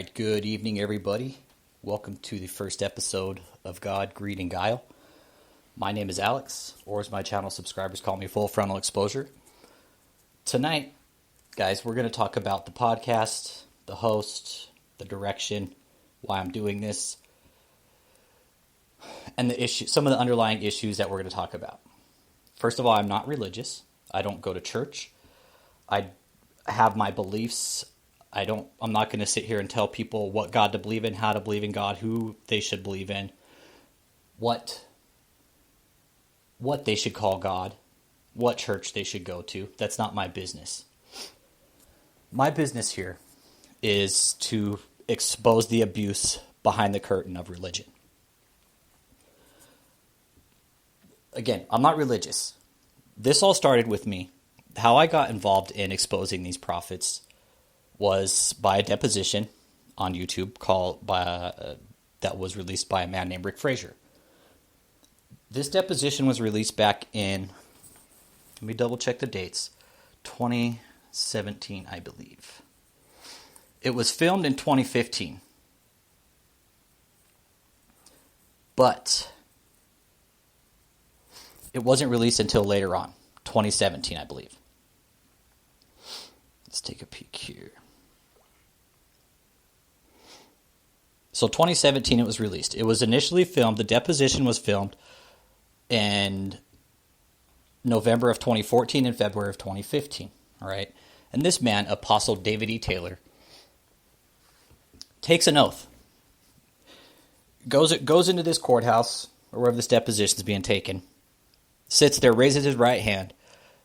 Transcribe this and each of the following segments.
right, good evening, everybody. Welcome to the first episode of God, Greed, and Guile. My name is Alex, or as my channel subscribers call me, Frontal Exposure. Tonight, guys, we're going to talk about the podcast, the host, the direction, why I'm doing this, and the issue, some of the underlying issues that we're going to talk about. First of all, I'm not religious. I don't go to church. I have my beliefs. I'm not going to sit here and tell people what God to believe in, how to believe in God, who they should believe in, what they should call God, what church they should go to. That's not my business. My business here is to expose the abuse behind the curtain of religion. Again, I'm not religious. This all started with me. How I got involved in exposing these prophets was by a deposition on YouTube that was released by a man named Rick Frazier. This deposition was released back in, let me double check the dates, 2017, I believe. It was filmed in 2015. But it wasn't released until later on, 2017, I believe. Let's take a peek here. So 2017 it was released. It was initially filmed, the deposition was filmed in November of 2014 and February of 2015. All right. And this man, Apostle David E. Taylor, takes an oath. Goes into this courthouse, or wherever this deposition is being taken, sits there, raises his right hand,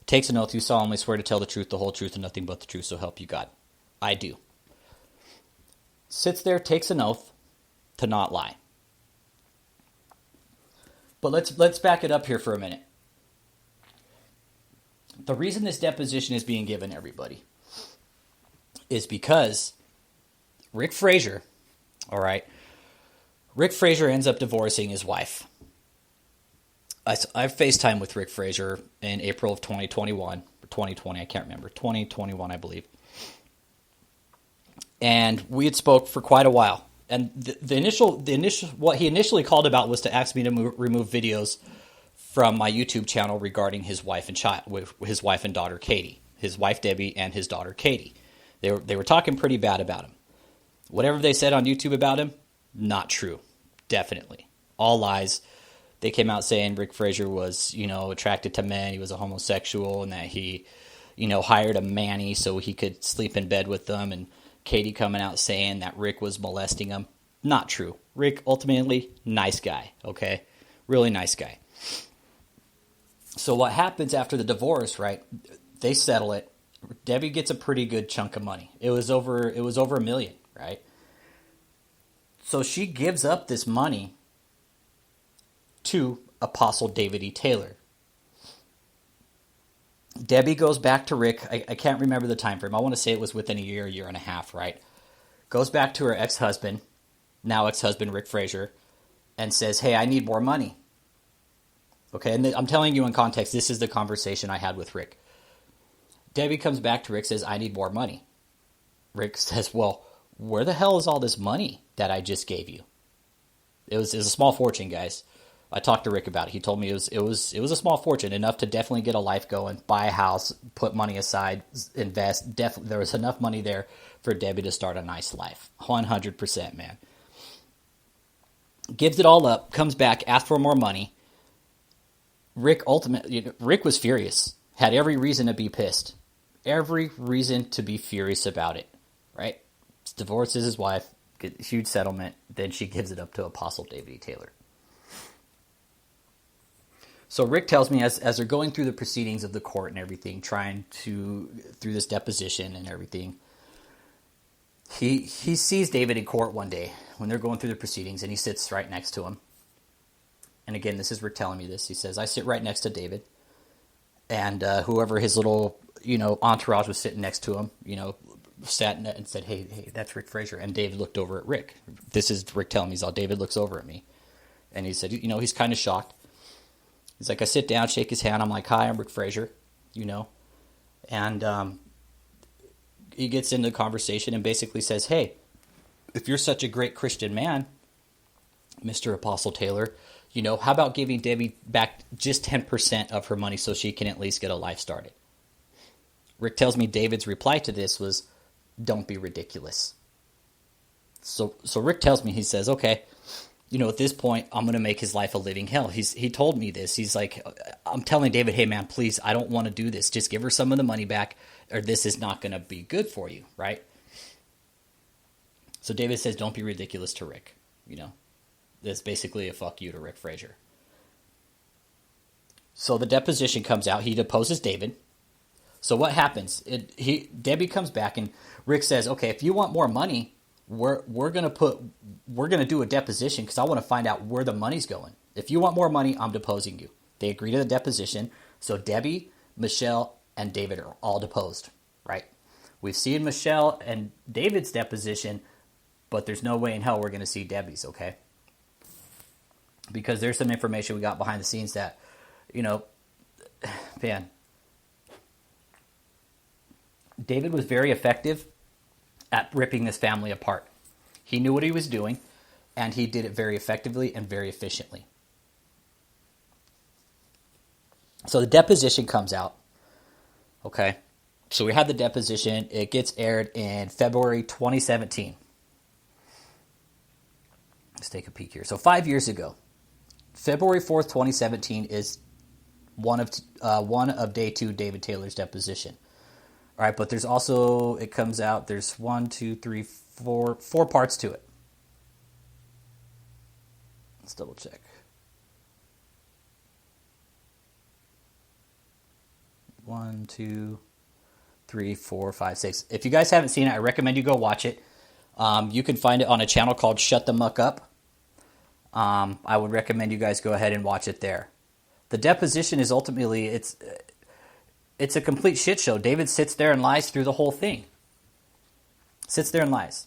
takes an oath, you solemnly swear to tell the truth, the whole truth, and nothing but the truth, so help you God. I do. Sits there, takes an oath to not lie. But let's back it up here for a minute. The reason this deposition is being given, everybody, is because Rick Frazier, all right, Rick Frazier ends up divorcing his wife. I've FaceTimed with Rick Frazier in April of 2021, or 2020, I can't remember, 2021, I believe. And we had spoke for quite a while. And the initial, what he initially called about was to ask me to remove videos from my YouTube channel regarding his wife and his wife and daughter Katie, his wife Debbie and his daughter Katie. They were talking pretty bad about him. Whatever they said on YouTube about him, not true, definitely, all lies. They came out saying Rick Frazier was, attracted to men, he was a homosexual, and that he, hired a manny so he could sleep in bed with them, and Katie coming out saying that Rick was molesting him. Not true. Rick, ultimately, nice guy, okay? Really nice guy. So what happens after the divorce, right? They settle it. Debbie gets a pretty good chunk of money. It was over $1 million, right? So she gives up this money to Apostle David E. Taylor. Debbie goes back to Rick. I can't remember the time frame. I want to say it was within a year and a half, right? Goes back to her ex-husband, now ex-husband Rick Frazier, and says, hey, I need more money. Okay, and I'm telling you in context, this is the conversation I had with Rick. Debbie comes back to Rick, says, I need more money. Rick says, well, where the hell is all this money that I just gave you? It was a small fortune, guys. I talked to Rick about it. He told me it was a small fortune, enough to definitely get a life going, buy a house, put money aside, invest. Definitely, there was enough money there for Debbie to start a nice life. 100%, man. Gives it all up, comes back, asks for more money. Rick was furious. Had every reason to be pissed. Every reason to be furious about it, right? Divorces his wife, get a huge settlement, then she gives it up to Apostle David E. Taylor. So Rick tells me as they're going through the proceedings of the court and everything, through this deposition and everything, he sees David in court one day when they're going through the proceedings, and he sits right next to him. And again, this is Rick telling me this. He says, I sit right next to David, and whoever his little, entourage was sitting next to him, sat and said, hey, that's Rick Frazier. And David looked over at Rick. This is Rick telling me, David looks over at me. And he said, he's kind of shocked. He's like, I sit down, shake his hand. I'm like, hi, I'm Rick Frazier, And he gets into the conversation and basically says, hey, if you're such a great Christian man, Mr. Apostle Taylor, how about giving Debbie back just 10% of her money so she can at least get a life started? Rick tells me David's reply to this was, don't be ridiculous. So Rick tells me, he says, okay, at this point, I'm going to make his life a living hell. He told me this. He's like, I'm telling David, hey, man, please, I don't want to do this. Just give her some of the money back, or this is not going to be good for you, right? So David says, don't be ridiculous to Rick. That's basically a fuck you to Rick Frazier. So the deposition comes out. He deposes David. So what happens? Debbie comes back, and Rick says, okay, if you want more money, we're gonna do a deposition because I want to find out where the money's going. If you want more money, I'm deposing you. They agree to the deposition. So Debbie, Michelle, and David are all deposed, right? We've seen Michelle and David's deposition, but there's no way in hell we're going to see Debbie's, okay? Because there's some information we got behind the scenes that, man, David was very effective at ripping this family apart. He knew what he was doing, and he did it very effectively and very efficiently. So the deposition comes out, okay? So we had the deposition. It gets aired in February 2017. Let's take a peek here. So 5 years ago, February 4th, 2017 is one of day 2 David Taylor's deposition. All right, but there's also, it comes out, there's 4 parts to it. Let's double check. 1, 2, 3, 4, 5, 6. If you guys haven't seen it, I recommend you go watch it. You can find it on a channel called Shut the Muck Up. I would recommend you guys go ahead and watch it there. The deposition is ultimately, it's a complete shit show. David sits there and lies through the whole thing. Sits there and lies.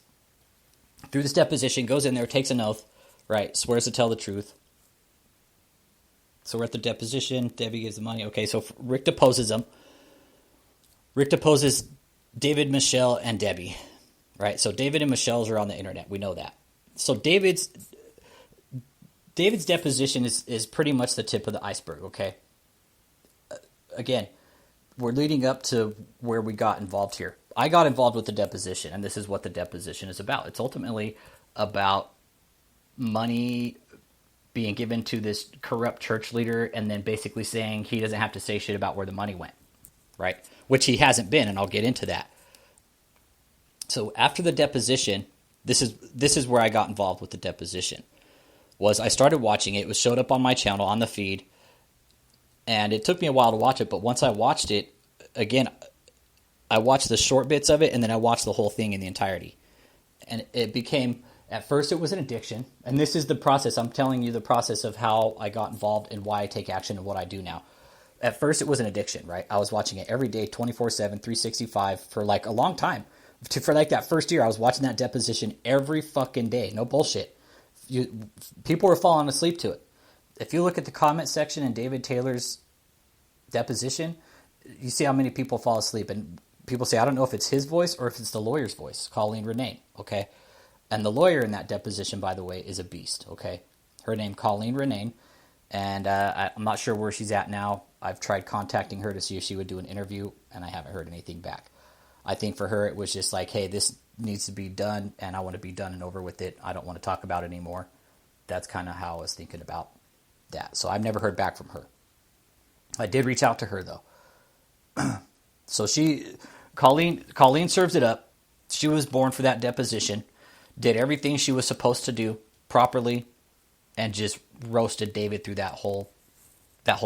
Through this deposition, goes in there, takes an oath, right, swears to tell the truth. So we're at the deposition. Debbie gives the money. Okay, so Rick deposes him. Rick deposes David, Michelle, and Debbie. Right? So David and Michelle's are on the internet. We know that. So David's deposition is pretty much the tip of the iceberg, okay? Again, we're leading up to where we got involved here. I got involved with the deposition, and this is what the deposition is about. It's ultimately about money being given to this corrupt church leader and then basically saying he doesn't have to say shit about where the money went, right? Which he hasn't been, and I'll get into that. So after the deposition, this is where I got involved with the deposition. Was I started watching it. It was showed up on my channel on the feed, and it took me a while to watch it. But once I watched it, again, I watched the short bits of it, and then I watched the whole thing in the entirety. And it became, at first it was an addiction, and this is the process. I'm telling you the process of how I got involved and why I take action and what I do now. At first it was an addiction, right? I was watching it every day, 24/7, 365 for like a long time. For like that first year, I was watching that deposition every fucking day. No bullshit. People were falling asleep to it. If you look at the comment section in David Taylor's deposition, you see how many people fall asleep. And people say, I don't know if it's his voice or if it's the lawyer's voice, Colleen Renane, okay? And the lawyer in that deposition, by the way, is a beast, okay? Her name, Colleen Renane, and I'm not sure where she's at now. I've tried contacting her to see if she would do an interview, and I haven't heard anything back. I think for her, it was just like, hey, this needs to be done, and I want to be done and over with it. I don't want to talk about it anymore. That's kind of how I was thinking about that. So I've never heard back from her. I did reach out to her, though. So Colleen serves it up. She was born for that deposition, did everything she was supposed to do properly, and just roasted David through that whole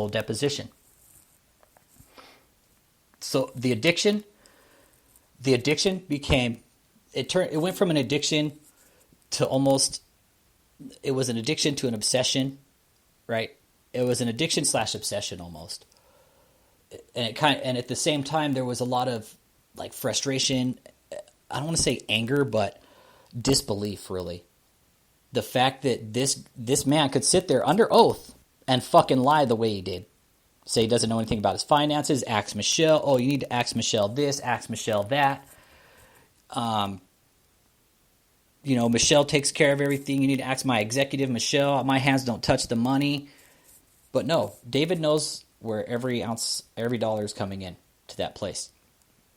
deposition. So the addiction became, it went from an addiction to it was an addiction to an obsession, right? It was an addiction / obsession almost. And at the same time, there was a lot of like frustration. I don't want to say anger, but disbelief, really. The fact that this man could sit there under oath and fucking lie the way he did. Say he doesn't know anything about his finances. Ask Michelle. Oh, you need to ask Michelle this. Ask Michelle that. Michelle takes care of everything. You need to ask my executive, Michelle. My hands don't touch the money. But no, David knows where every ounce, every dollar is coming in to that place,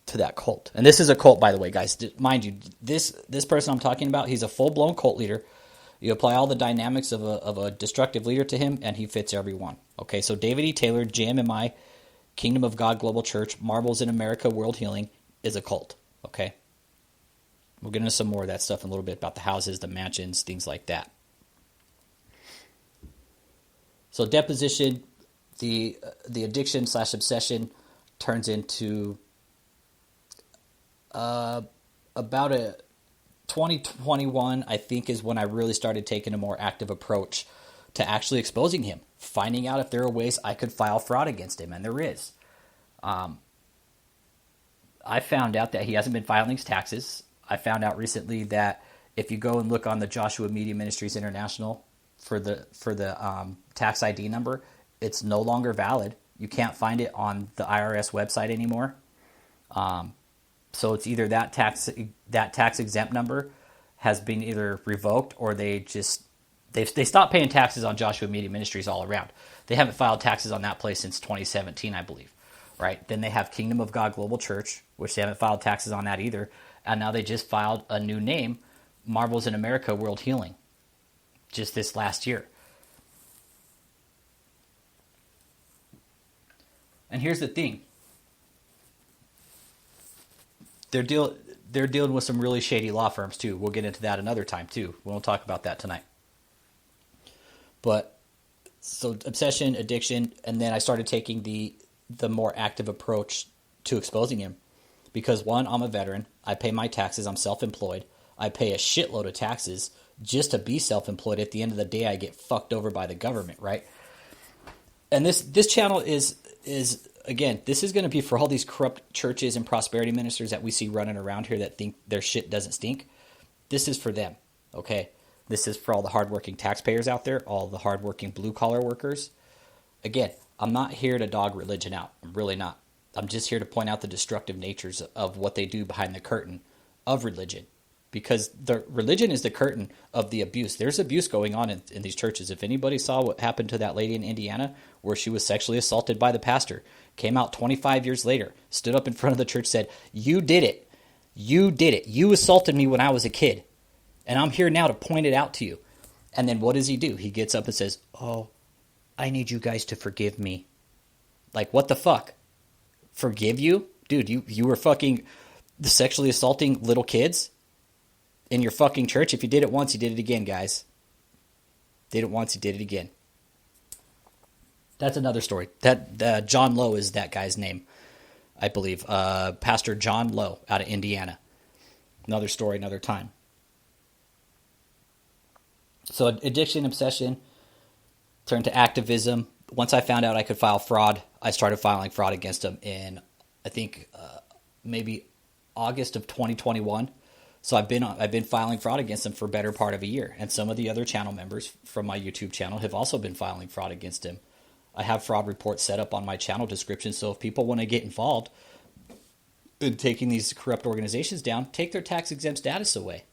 to that cult. And this is a cult, by the way, guys. Mind you, this person I'm talking about, he's a full-blown cult leader. You apply all the dynamics of a destructive leader to him, and he fits every one. Okay, so David E. Taylor, JMMI, Kingdom of God Global Church, Marbles in America, World Healing, is a cult. Okay? We'll get into some more of that stuff in a little bit about the houses, the mansions, things like that. So deposition, the addiction / obsession turns into about a 2021, I think, is when I really started taking a more active approach to actually exposing him, finding out if there are ways I could file fraud against him, and there is. I found out that he hasn't been filing his taxes. I found out recently that if you go and look on the Joshua Media Ministries International for the tax ID number, it's no longer valid. You can't find it on the IRS website anymore. So it's either that tax exempt number has been either revoked, or they stopped paying taxes on Joshua Media Ministries all around. They haven't filed taxes on that place since 2017, I believe. Right? Then they have Kingdom of God Global Church, which they haven't filed taxes on that either. And now they just filed a new name, Marbles in America, World Healing, just this last year. And here's the thing. They're dealing with some really shady law firms too. We'll get into that another time too. We won't talk about that tonight. But so obsession, addiction, and then I started taking the more active approach to exposing him. Because one, I'm a veteran. I pay my taxes. I'm self-employed. I pay a shitload of taxes just to be self-employed. At the end of the day, I get fucked over by the government, right? And this channel is again, this is going to be for all these corrupt churches and prosperity ministers that we see running around here that think their shit doesn't stink. This is for them, okay? This is for all the hardworking taxpayers out there, all the hardworking blue-collar workers. Again, I'm not here to dog religion out. I'm really not. I'm just here to point out the destructive natures of what they do behind the curtain of religion. Because the religion is the curtain of the abuse. There's abuse going on in these churches. If anybody saw what happened to that lady in Indiana where she was sexually assaulted by the pastor, came out 25 years later, stood up in front of the church, said, "You did it. You did it. You assaulted me when I was a kid. And I'm here now to point it out to you." And then what does he do? He gets up and says, "Oh, I need you guys to forgive me." Like, what the fuck? Forgive you? Dude, you were fucking sexually assaulting little kids in your fucking church. If you did it once, you did it again, guys. Did it once, you did it again. That's another story. That John Lowe is that guy's name, I believe. Pastor John Lowe out of Indiana. Another story, another time. So addiction, obsession, turned to activism. Once I found out I could file fraud, I started filing fraud against him in, I think, maybe August of 2021. So I've been filing fraud against him for a better part of a year. And some of the other channel members from my YouTube channel have also been filing fraud against him. I have fraud reports set up on my channel description, so if people want to get involved in taking these corrupt organizations down, take their tax-exempt status away.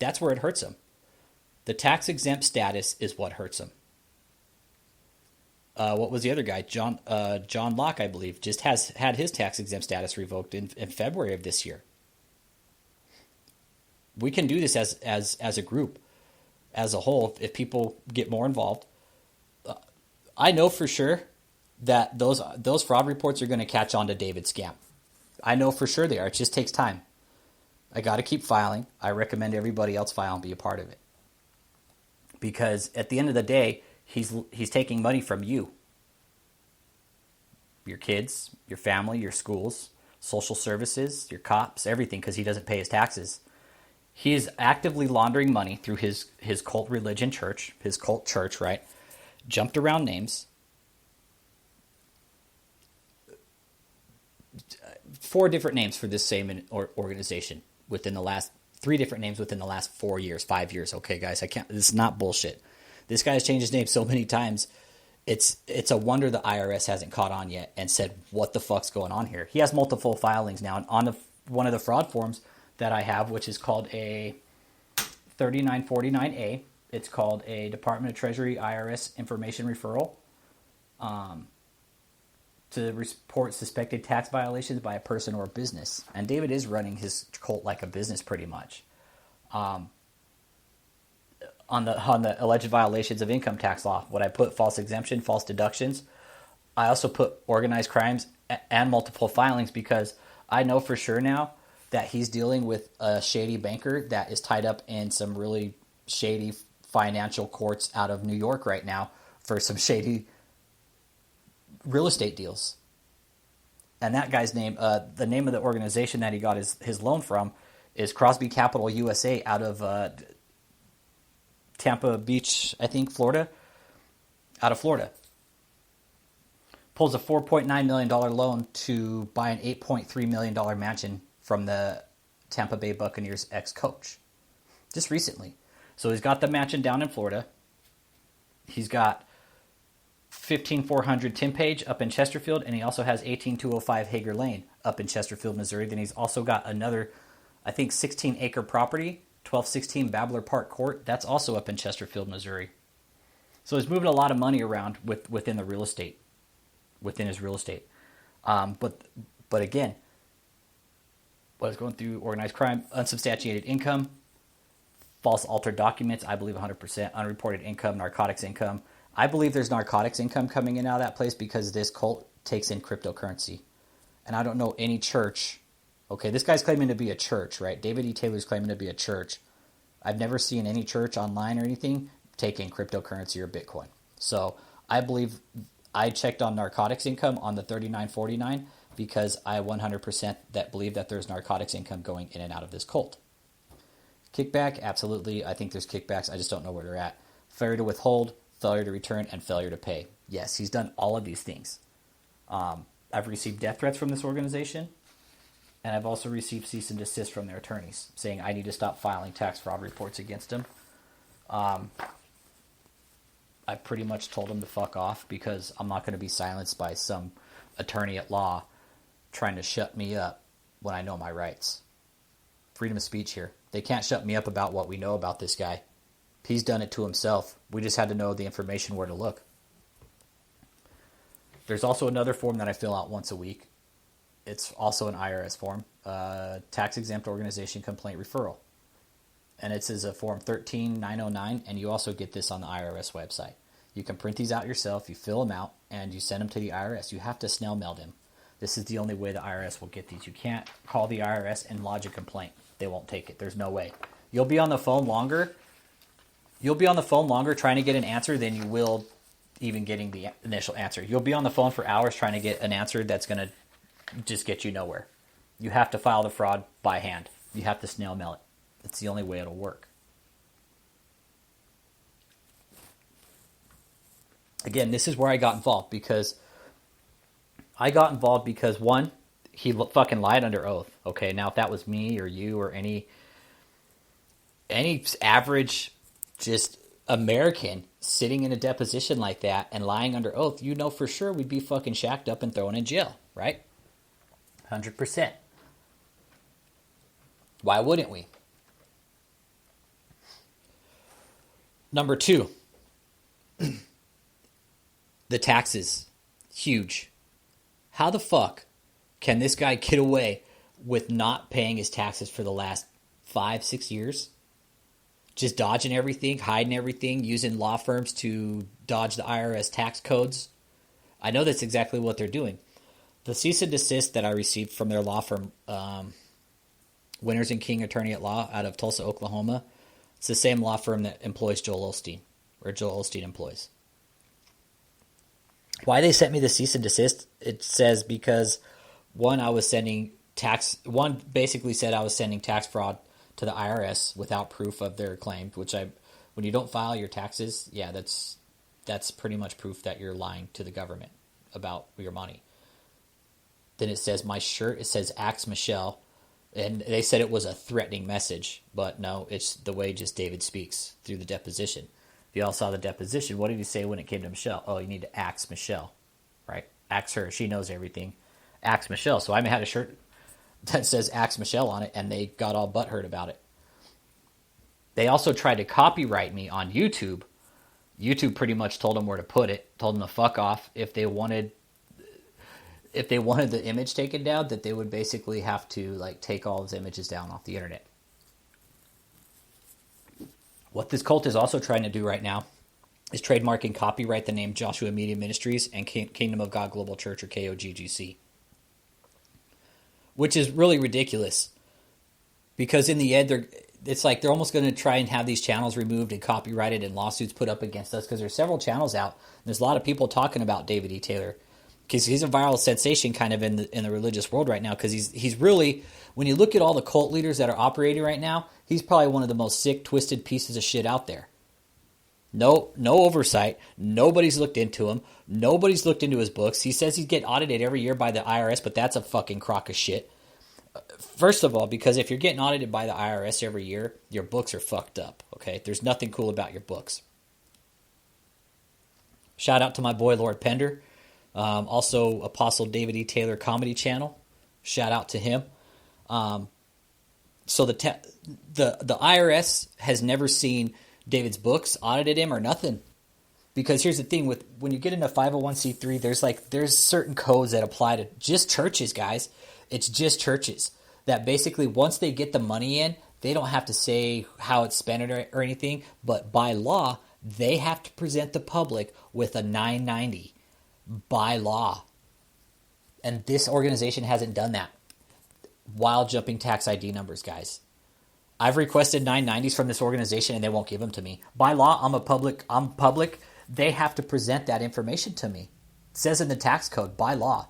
That's where it hurts them. The tax-exempt status is what hurts them. What was the other guy? John Locke, I believe, just had his tax-exempt status revoked in February of this year. We can do this as a group, as a whole, if people get more involved. I know for sure that those fraud reports are going to catch on to David's scam. I know for sure they are. It just takes time. I got to keep filing. I recommend everybody else file and be a part of it. Because at the end of the day, he's taking money from you. Your kids, your family, your schools, social services, your cops, everything, because he doesn't pay his taxes. He is actively laundering money through his cult religion church, his cult church, right? Jumped around names. 4 different names for this same organization within the last 3 different names within the last 4 years, 5 years. Okay, guys, this is not bullshit. This guy's changed his name so many times. It's a wonder the IRS hasn't caught on yet and said, what the fuck's going on here? He has multiple filings now. And on one of the fraud forms that I have, which is called a 3949A. It's called a Department of Treasury IRS information referral to report suspected tax violations by a person or business. And David is running his cult like a business pretty much. On the alleged violations of income tax law, what I put false exemption, false deductions. I also put organized crimes and multiple filings because I know for sure now that he's dealing with a shady banker that is tied up in some really shady financial courts out of New York right now for some shady real estate deals. And that guy's name, the name of the organization that he got his loan from is Crosby Capital USA out of Tampa Beach, I think, Florida. Out of Florida. Pulls a $4.9 million loan to buy an $8.3 million mansion from the Tampa Bay Buccaneers ex-coach. Just recently. So he's got the mansion down in Florida. He's got 15400 Tim Page up in Chesterfield, and he also has 18205 Hager Lane up in Chesterfield, Missouri. Then he's also got another, I think, 16-acre property, 1216 Babbler Park Court. That's also up in Chesterfield, Missouri. So he's moving a lot of money around within the real estate, within his real estate. But again, what is going through organized crime, unsubstantiated income, false altered documents, I believe 100%, unreported income, narcotics income. I believe there's narcotics income coming in out of that place because this cult takes in cryptocurrency. And I don't know any church. Okay, this guy's claiming to be a church, right? David E. Taylor's claiming to be a church. I've never seen any church online or anything take in cryptocurrency or Bitcoin. So I believe I checked on narcotics income on the 3949 because I 100% believe that there's narcotics income going in and out of this cult. Kickback, absolutely. I think there's kickbacks. I just don't know where they're at. Failure to withhold, failure to return, and failure to pay. Yes, he's done all of these things. I've received death threats from this organization, and I've also received cease and desist from their attorneys saying I need to stop filing tax fraud reports against him. I pretty much told him to fuck off because I'm not going to be silenced by some attorney at law trying to shut me up when I know my rights. Freedom of speech here. They can't shut me up about what we know about this guy. He's done it to himself. We just had to know the information where to look. There's also another form that I fill out once a week. It's also an IRS form, tax exempt organization complaint referral. And it says a form 13909, and you also get this on the IRS website. You can print these out yourself, you fill them out, and you send them to the IRS. You have to snail mail them. This is the only way the IRS will get these. You can't call the IRS and lodge a complaint. They won't take it. There's no way. You'll be on the phone longer. You'll be on the phone longer trying to get an answer than you will even getting the initial answer. You'll be on the phone for hours trying to get an answer that's going to just get you nowhere. You have to file the fraud by hand. You have to snail mail it. It's the only way it'll work. Again, this is where I got involved because one, he fucking lied under oath. Okay, now if that was me or you or any average just American sitting in a deposition like that and lying under oath, you know for sure we'd be fucking shacked up and thrown in jail, right? 100%. Why wouldn't we? Number two, the taxes. Huge. How the fuck can this guy get away with not paying his taxes for the last 5-6 years? Just dodging everything, hiding everything, using law firms to dodge the IRS tax codes. I know that's exactly what they're doing. The cease and desist that I received from their law firm, Winters and King Attorney at Law out of Tulsa, Oklahoma, it's the same law firm that employs Joel Osteen, or Joel Osteen employs. Why they sent me the cease and desist, it says because one basically said I was sending tax fraud to the IRS without proof of their claim, when you don't file your taxes, yeah, that's pretty much proof that you're lying to the government about your money. Then it says my shirt, it says Axe Michelle, and they said it was a threatening message, but no, it's the way just David speaks through the deposition. If you all saw the deposition, what did he say when it came to Michelle? Oh, you need to axe Michelle, right? Axe her. She knows everything. Axe Michelle. So I had a shirt that says Axe Michelle on it, and they got all butthurt about it. They also tried to copyright me on YouTube. YouTube pretty much told them where to put it, told them to fuck off. If they wanted the image taken down, that they would basically have to like take all those images down off the internet. What this cult is also trying to do right now is trademark and copyright the name Joshua Media Ministries and Kingdom of God Global Church, or KOGGC. Which is really ridiculous. Because in the end, it's like they're almost going to try and have these channels removed and copyrighted and lawsuits put up against us, because there's several channels out. And there's a lot of people talking about David E. Taylor, because he's a viral sensation kind of in the religious world right now, because he's really, when you look at all the cult leaders that are operating right now, he's probably one of the most sick, twisted pieces of shit out there. No oversight. Nobody's looked into him. Nobody's looked into his books. He says he'd get audited every year by the IRS, but that's a fucking crock of shit. First of all, because if you're getting audited by the IRS every year, your books are fucked up, okay? There's nothing cool about your books. Shout out to my boy Lord Pender. Also, Apostle David E. Taylor Comedy Channel. Shout out to him. So the IRS has never seen David's books, audited him or nothing. Because here's the thing, when you get into 501c3, there's certain codes that apply to just churches, guys. It's just churches that basically once they get the money in, they don't have to say how it's spent or anything, but by law, they have to present the public with a 990 by law. And this organization hasn't done that while jumping tax ID numbers, guys. I've requested 990s from this organization and they won't give them to me. By law, I'm public. They have to present that information to me. It says in the tax code, by law.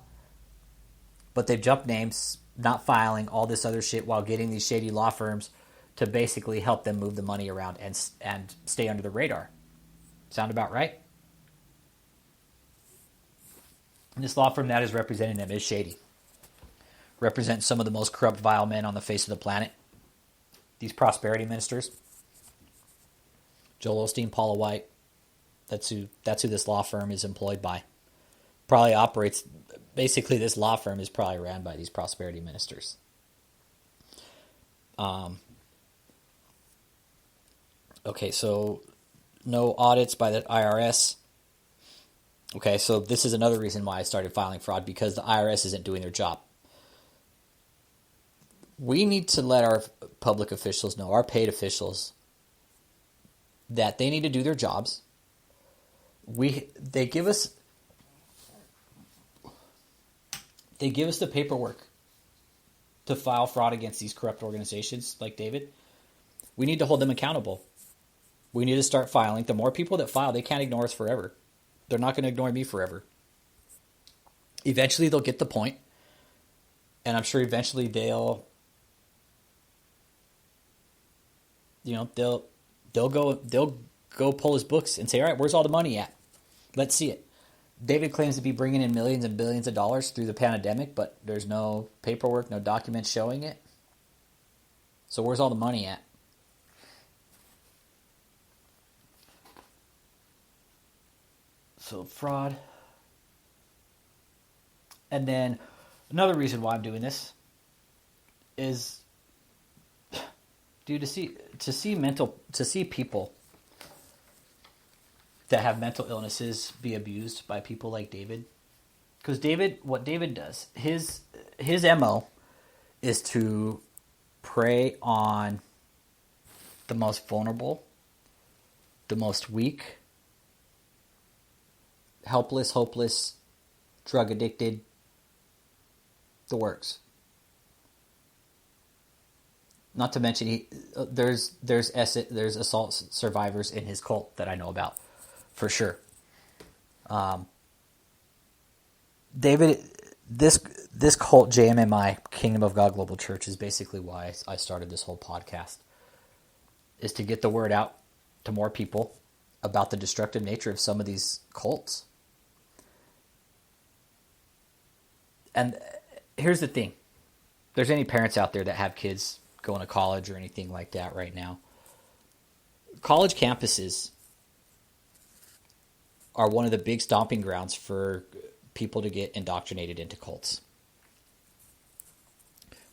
But they've jumped names, not filing, all this other shit while getting these shady law firms to basically help them move the money around and stay under the radar. Sound about right? And this law firm that is representing them is shady. Represents some of the most corrupt, vile men on the face of the planet. These prosperity ministers. Joel Osteen, Paula White. That's who this law firm is employed by. Probably operates, basically this law firm is probably ran by these prosperity ministers. Okay, so no audits by the IRS. Okay, so this is another reason why I started filing fraud, because the IRS isn't doing their job. We need to let our public officials know, our paid officials, that they need to do their jobs. They give us the paperwork to file fraud against these corrupt organizations like David. We need to hold them accountable. We need to start filing. The more people that file, they can't ignore us forever. They're not going to ignore me forever. Eventually they'll get the point, and I'm sure eventually they'll go pull his books and say, all right, where's all the money at? Let's see it. David claims to be bringing in millions and billions of dollars through the pandemic, but there's no paperwork, no documents showing it. So where's all the money at? So fraud. And then another reason why I'm doing this is, dude, to see people that have mental illnesses be abused by people like David. Because what David does, his MO is to prey on the most vulnerable, the most weak, helpless, hopeless, drug addicted, the works. Not to mention, there's assault survivors in his cult that I know about, for sure. David, this cult, JMMI, Kingdom of God Global Church, is basically why I started this whole podcast, is to get the word out to more people about the destructive nature of some of these cults. And here's the thing. If there's any parents out there that have kids going to college or anything like that right now, college campuses are one of the big stomping grounds for people to get indoctrinated into cults.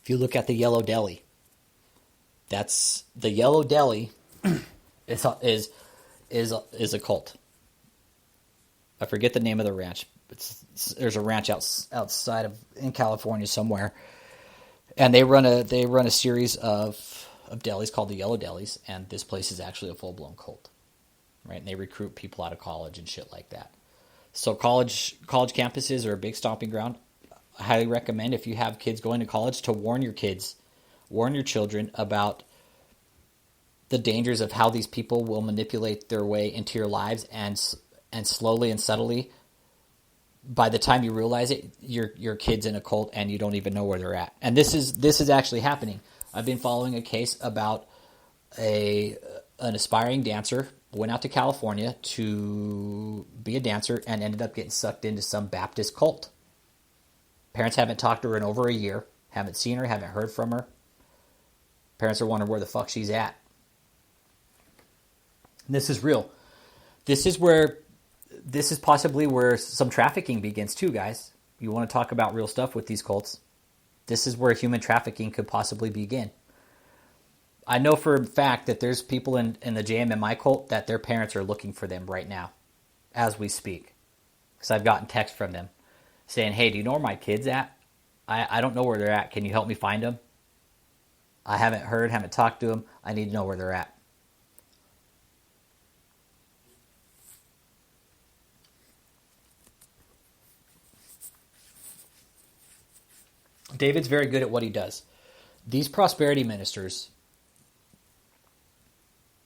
If you look at the Yellow Deli, that's the Yellow Deli is a cult. I forget the name of the ranch. There's a ranch outside in California somewhere, and they run a series of delis called the Yellow Delis, and this place is actually a full blown cult, right? And they recruit people out of college and shit like that. So college campuses are a big stomping ground. I highly recommend, if you have kids going to college, to warn your children about the dangers of how these people will manipulate their way into your lives, and slowly and subtly, by the time you realize it, your kid's in a cult and you don't even know where they're at. And this is actually happening. I've been following a case about an aspiring dancer went out to California to be a dancer and ended up getting sucked into some Baptist cult. Parents haven't talked to her in over a year, haven't seen her, haven't heard from her. Parents are wondering where the fuck she's at. And this is real. This is possibly where some trafficking begins too, guys. You want to talk about real stuff with these cults. This is where human trafficking could possibly begin. I know for a fact that there's people in the JMMI cult that their parents are looking for them right now as we speak. Because I've gotten text from them saying, hey, do you know where my kid's at? I don't know where they're at. Can you help me find them? I haven't talked to them. I need to know where they're at. David's very good at what he does. These prosperity ministers,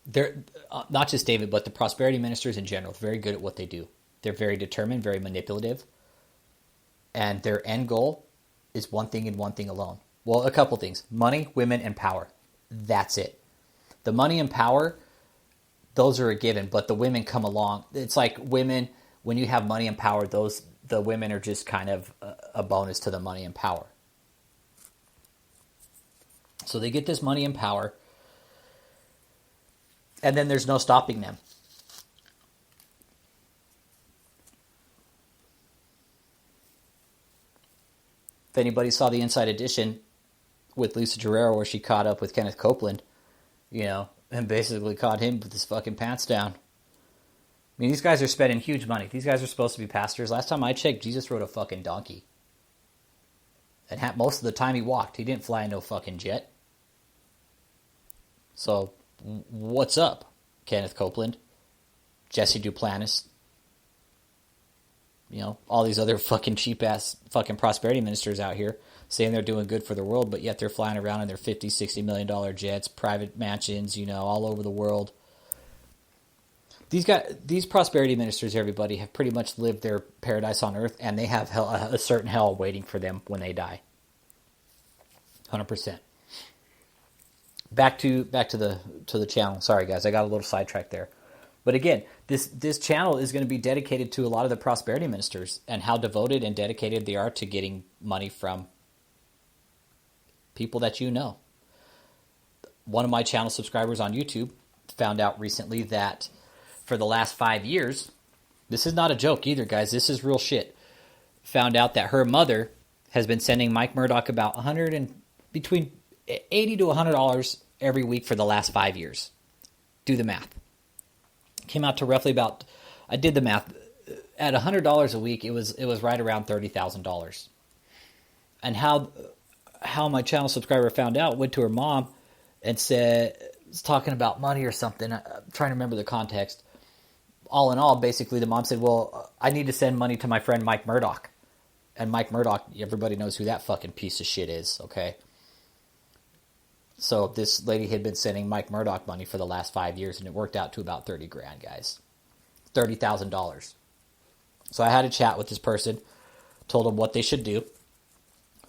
they're not just David, but the prosperity ministers in general, very good at what they do. They're very determined, very manipulative, and their end goal is one thing and one thing alone. Well, a couple things: money, women, and power. That's it. The money and power, those are a given, but the women come along. It's like women, when you have money and power, the women are just kind of a bonus to the money and power. So they get this money and power, and then there's no stopping them. If anybody saw the Inside Edition with Lisa Guerrero, where she caught up with Kenneth Copeland, and basically caught him with his fucking pants down. I mean, these guys are spending huge money. These guys are supposed to be pastors. Last time I checked, Jesus rode a fucking donkey. And most of the time he walked. He didn't fly in no fucking jet. So, what's up, Kenneth Copeland, Jesse Duplantis, all these other fucking cheap-ass fucking prosperity ministers out here saying they're doing good for the world, but yet they're flying around in their $50, $60 million jets, private mansions, all over the world. These prosperity ministers, everybody, have pretty much lived their paradise on earth, and they have a certain hell waiting for them when they die. 100%. Back to the channel. Sorry, guys, I got a little sidetracked there. But again, this channel is going to be dedicated to a lot of the prosperity ministers and how devoted and dedicated they are to getting money from people that you know. One of my channel subscribers on YouTube found out recently that for the last 5 years, this is not a joke either, guys, this is real shit, found out that her mother has been sending Mike Murdoch about between $80 to $100 every week for the last 5 years. Do the math. Came out to roughly about, I did the math, at $100 a week, it was right around $30,000. And how my channel subscriber found out, went to her mom and was talking about money or something. I'm trying to remember the context. All in all, basically the mom said, well, I need to send money to my friend Mike Murdoch. And Mike Murdoch, everybody knows who that fucking piece of shit is, okay? So this lady had been sending Mike Murdoch money for the last 5 years, and it worked out to about 30 grand, guys. $30,000. So I had a chat with this person, told them what they should do,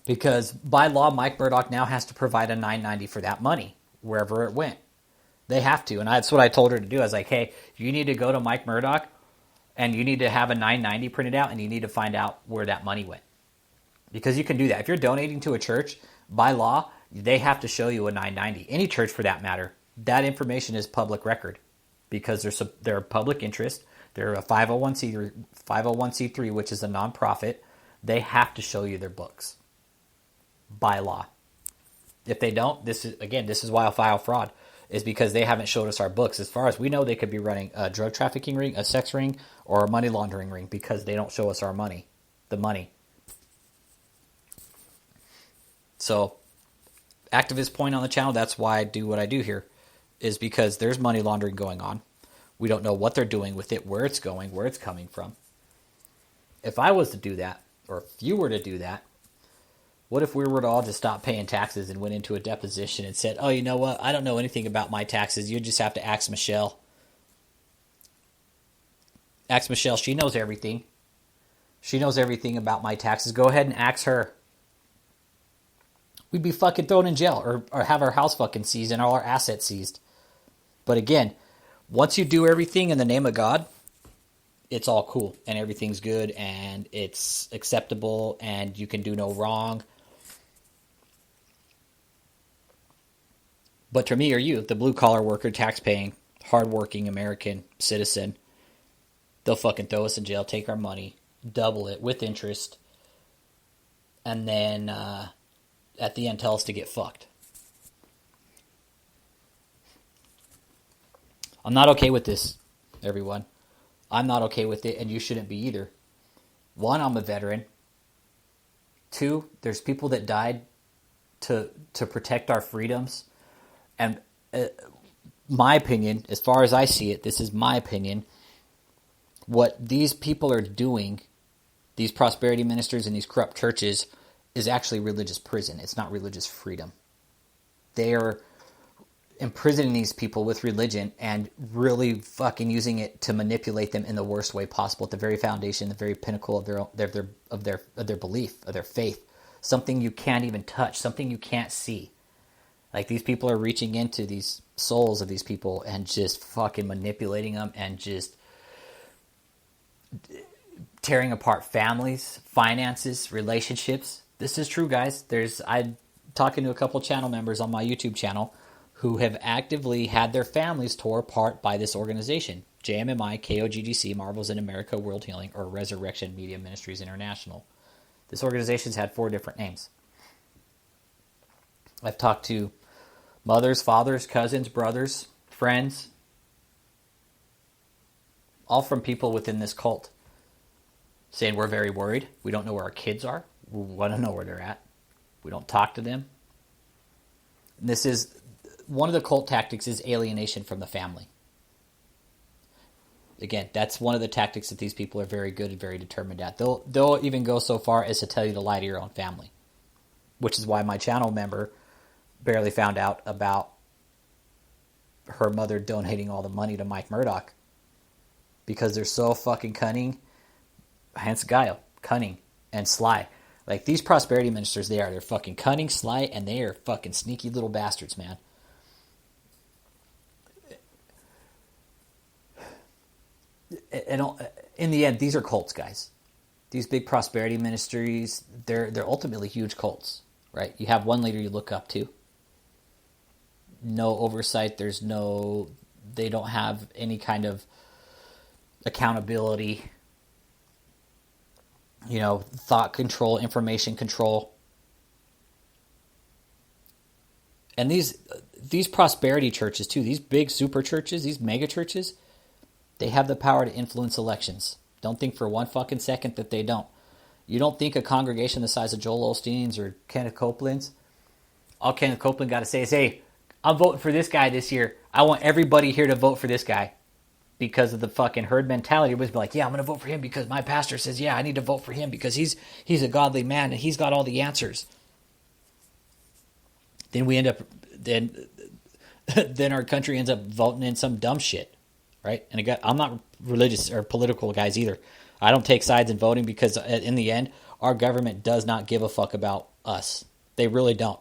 because by law, Mike Murdoch now has to provide a 990 for that money, wherever it went. They have to, and that's what I told her to do. I was like, hey, you need to go to Mike Murdoch, and you need to have a 990 printed out, and you need to find out where that money went. Because you can do that. If you're donating to a church, by law, they have to show you a 990. Any church, for that matter, that information is public record because they're a public interest. They're a 501c3, which is a nonprofit. They have to show you their books by law. If they don't, this is why I'll file fraud. is because they haven't showed us our books. As far as we know, they could be running a drug trafficking ring, a sex ring, or a money laundering ring because they don't show us our money, the money. So, activist point on the channel, that's why I do what I do here, is because there's money laundering going on. We don't know what they're doing with it, where it's going, where it's coming from. If I was to do that, or if you were to do that, what if we were to all just stop paying taxes and went into a deposition and said, oh, you know what? I don't know anything about my taxes. You just have to ask Michelle. Ask Michelle. She knows everything. She knows everything about my taxes. Go ahead and ask her. We'd be fucking thrown in jail or have our house fucking seized and all our assets seized. But again, once you do everything in the name of God, it's all cool and everything's good and it's acceptable and you can do no wrong. But to me or you, the blue-collar worker, tax-paying, hard-working American citizen, they'll fucking throw us in jail, take our money, double it with interest, and then at the end tell us to get fucked. I'm not okay with this, everyone. I'm not okay with it, and you shouldn't be either. One, I'm a veteran. Two, there's people that died to protect our freedoms. And my opinion, as far as I see it, this is my opinion, what these people are doing, these prosperity ministers and these corrupt churches, is actually religious prison. It's not religious freedom. They are imprisoning these people with religion and really fucking using it to manipulate them in the worst way possible, at the very foundation, the very pinnacle of their belief, of their faith. Something you can't even touch, something you can't see. Like, these people are reaching into these souls of these people and just fucking manipulating them and just tearing apart families, finances, relationships. This is true, guys. I'm talking to a couple channel members on my YouTube channel who have actively had their families tore apart by this organization. JMMI, KOGGC, Marvels in America, World Healing, or Resurrection Media Ministries International. This organization's had 4 different names. I've talked to mothers, fathers, cousins, brothers, friends, all from people within this cult, saying we're very worried. We don't know where our kids are. We want to know where they're at. We don't talk to them. And this is one of the cult tactics, is alienation from the family. Again, that's one of the tactics that these people are very good and very determined at. They'll even go so far as to tell you to lie to your own family, which is why my channel member barely found out about her mother donating all the money to Mike Murdoch, because they're so fucking cunning, hence Guile, cunning and sly. Like, these prosperity ministers, they're fucking cunning, sly, and they are fucking sneaky little bastards, man. And in the end, these are cults, guys. These big prosperity ministries, they're ultimately huge cults, right? You have one leader you look up to. No oversight. They don't have any kind of accountability, thought control, information control. And these prosperity churches too, these big super churches, these mega churches, they have the power to influence elections. Don't think for one fucking second that they don't. You don't think a congregation the size of Joel Osteen's or Kenneth Copeland's, all Kenneth Copeland got to say is, hey, I'm voting for this guy this year. I want everybody here to vote for this guy. Because of the fucking herd mentality, everybody's like, yeah, I'm going to vote for him because my pastor says, yeah, I need to vote for him because he's a godly man and he's got all the answers. Then we end up, then our country ends up voting in some dumb shit, right? And again, I'm not religious or political guys either. I don't take sides in voting because in the end, our government does not give a fuck about us. They really don't.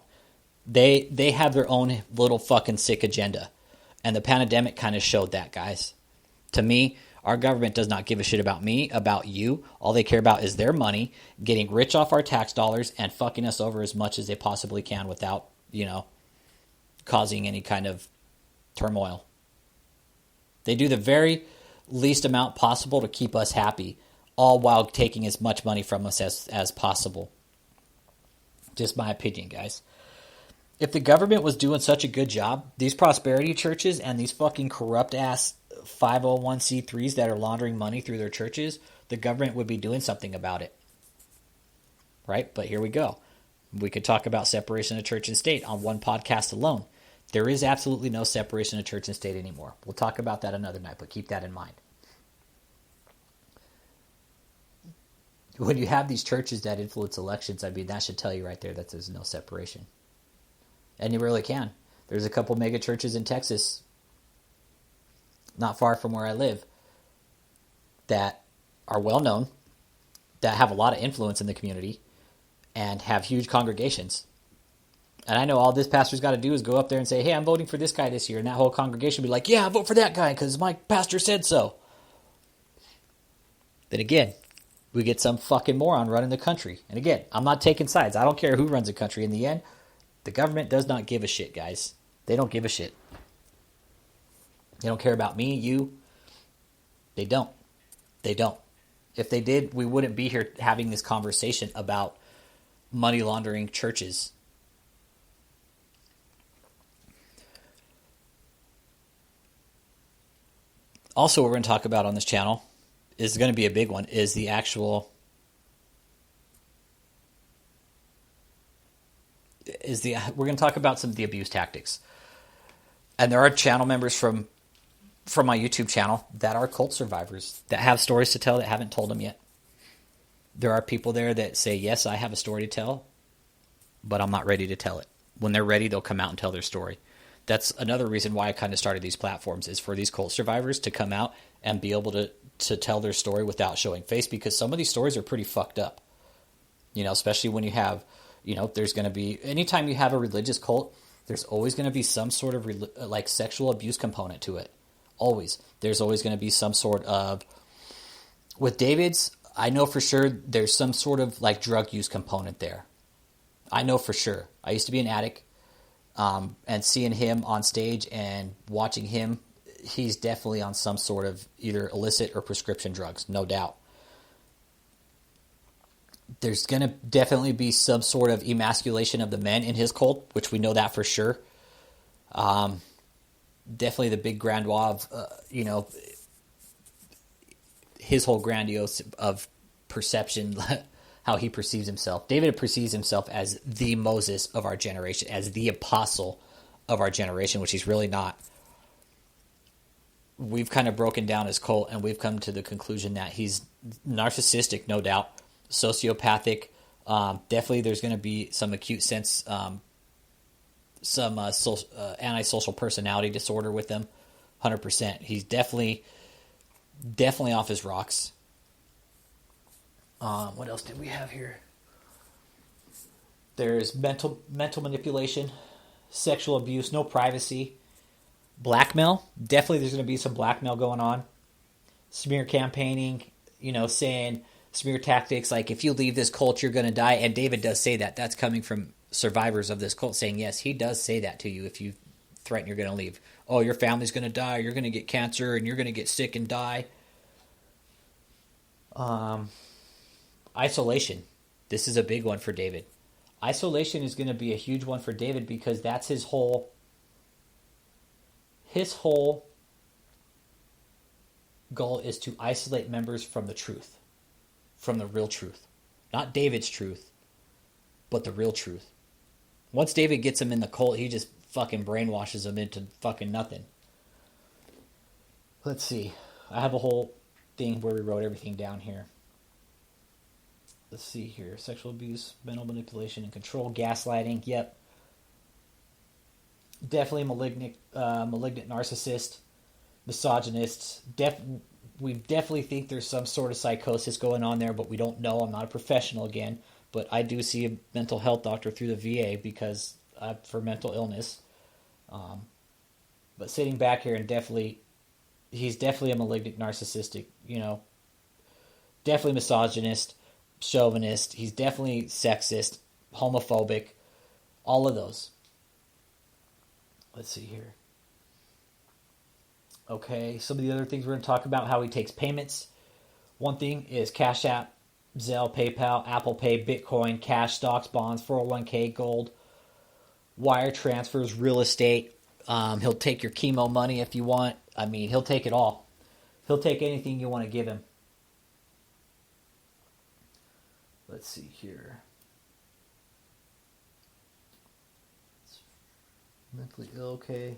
They have their own little fucking sick agenda. And the pandemic kind of showed that, guys. To me, our government does not give a shit about me, about you. All they care about is their money, getting rich off our tax dollars, and fucking us over as much as they possibly can without, causing any kind of turmoil. They do the very least amount possible to keep us happy, all while taking as much money from us as possible. Just my opinion, guys. If the government was doing such a good job, these prosperity churches and these fucking corrupt ass 501c3s that are laundering money through their churches, the government would be doing something about it. Right? But here we go. We could talk about separation of church and state on one podcast alone. There is absolutely no separation of church and state anymore. We'll talk about that another night, but keep that in mind. When you have these churches that influence elections, I mean, that should tell you right there that there's no separation. And you really can. There's a couple mega churches in Texas, not far from where I live, that are well known, that have a lot of influence in the community, and have huge congregations. And I know all this pastor's got to do is go up there and say, hey, I'm voting for this guy this year. And that whole congregation will be like, yeah, vote for that guy because my pastor said so. Then again, we get some fucking moron running the country. And again, I'm not taking sides. I don't care who runs the country. In the end, the government does not give a shit, guys. They don't give a shit. They don't care about me, you. They don't. They don't. If they did, we wouldn't be here having this conversation about money laundering churches. Also, what we're going to talk about on this channel is going to be a big one, is the actual... we're going to talk about some of the abuse tactics. And there are channel members from my YouTube channel that are cult survivors that have stories to tell that haven't told them yet. There are people there that say, yes, I have a story to tell, but I'm not ready to tell it. When they're ready, they'll come out and tell their story. That's another reason why I kind of started these platforms, is for these cult survivors to come out and be able to tell their story without showing face, because some of these stories are pretty fucked up. You know, especially when you have, you know, there's going to be, anytime you have a religious cult, there's always going to be some sort of like sexual abuse component to it. Always. There's always going to be some sort of, with David's, I know for sure there's some sort of like drug use component there. I know for sure. I used to be an addict, and seeing him on stage and watching him, he's definitely on some sort of either illicit or prescription drugs, no doubt. There's going to definitely be some sort of emasculation of the men in his cult, which we know that for sure. Definitely the big grandiose of, you know, his whole grandiose of perception, how he perceives himself. David perceives himself as the Moses of our generation, as the apostle of our generation, which he's really not. We've kind of broken down his cult, and we've come to the conclusion that he's narcissistic, no doubt, sociopathic. Definitely there's going to be some acute sense, some antisocial personality disorder with him, 100%. He's definitely off his rocks. What else did we have here? There's mental manipulation, sexual abuse, no privacy, blackmail. Definitely there's going to be some blackmail going on. Smear campaigning, you know, saying smear tactics like, if you leave this cult, you're going to die. And David does say that. That's coming from survivors of this cult saying, yes, he does say that to you if you threaten you're going to leave. Oh, your family's going to die, you're going to get cancer, and you're going to get sick and die. Isolation. This is a big one for David. Isolation is going to be a huge one for David, because that's his whole goal is to isolate members from the truth, from the real truth. Not David's truth, but the real truth. Once David gets him in the cult, he just fucking brainwashes him into fucking nothing. Let's see. I have a whole thing where we wrote everything down here. Let's see here. Sexual abuse, mental manipulation and control, gaslighting. Yep. Definitely malignant narcissist, misogynist. We definitely think there's some sort of psychosis going on there, but we don't know. I'm not a professional again, but I do see a mental health doctor through the VA because for mental illness. But sitting back here and he's definitely a malignant narcissistic, you know, definitely misogynist, chauvinist. He's definitely sexist, homophobic, all of those. Let's see here. Okay, some of the other things we're going to talk about, how he takes payments. One thing is Cash App, Zelle, PayPal, Apple Pay, Bitcoin, cash, stocks, bonds, 401k, gold, wire transfers, real estate. He'll take your chemo money if you want. I mean, he'll take it all. He'll take anything you want to give him. Let's see here. Mentally ill, okay.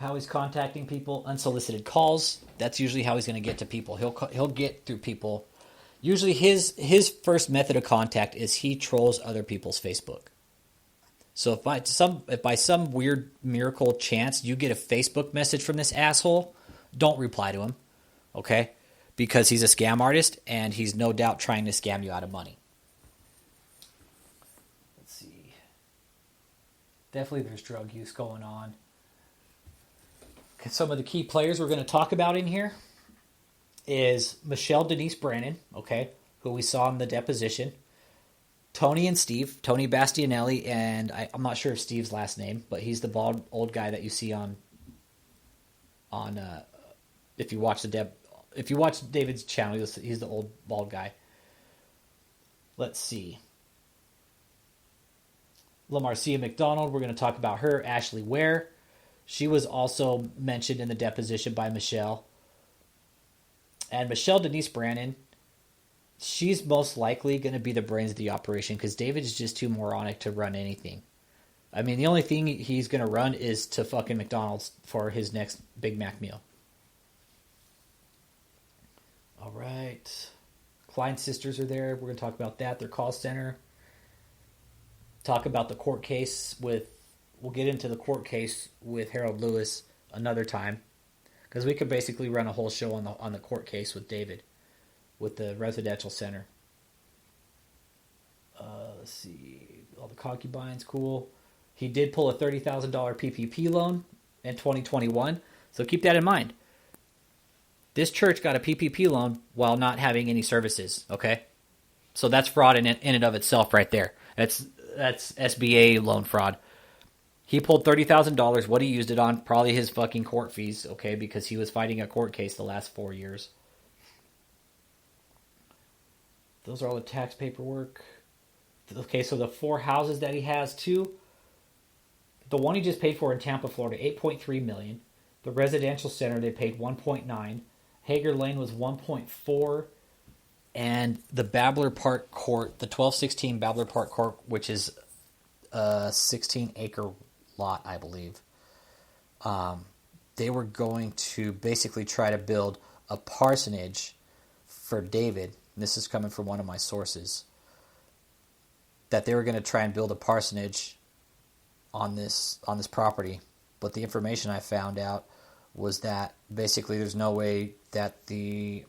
How he's contacting people, unsolicited calls. That's usually how he's going to get to people. He'll get through people. Usually his first method of contact is he trolls other people's Facebook. So if by some weird miracle chance you get a Facebook message from this asshole, don't reply to him, okay? Because he's a scam artist and he's no doubt trying to scam you out of money. Let's see. Definitely there's drug use going on. Some of the key players we're going to talk about in here is Michelle Denise Brannon, okay, who we saw in the deposition. Tony and Steve, Tony Bastianelli, and I'm not sure of Steve's last name, but he's the bald old guy that you see on if you watch David's channel, he's the old bald guy. Let's see. LaMarcia McDonald, we're going to talk about her. Ashley Ware, she was also mentioned in the deposition by Michelle. And Michelle Denise Brannon, she's most likely going to be the brains of the operation because David is just too moronic to run anything. I mean, the only thing he's going to run is to fucking McDonald's for his next Big Mac meal. All right. Klein sisters are there. We're going to talk about that. Their call center. Talk about the court case with... We'll get into the court case with Harold Lewis another time. Because we could basically run a whole show on the court case with David. With the residential center. Let's see. All the concubines, cool. He did pull a $30,000 PPP loan in 2021. So keep that in mind. This church got a PPP loan while not having any services, okay? So that's fraud in and of itself right there. That's SBA loan fraud. He pulled $30,000. What he used it on, probably his fucking court fees, okay? Because he was fighting a court case the last 4 years. Those are all the tax paperwork. Okay, so the 4 houses that he has too. The one he just paid for in Tampa, Florida, $8.3 million. The residential center, they paid $1.9. Hager Lane was $1.4. And the Babbler Park Court, the 1216 Babbler Park Court, which is a 16-acre lot, I believe. They were going to basically try to build a parsonage for David. This is coming from one of my sources. That they were going to try and build a parsonage on this property. But the information I found out was that basically there's no way that the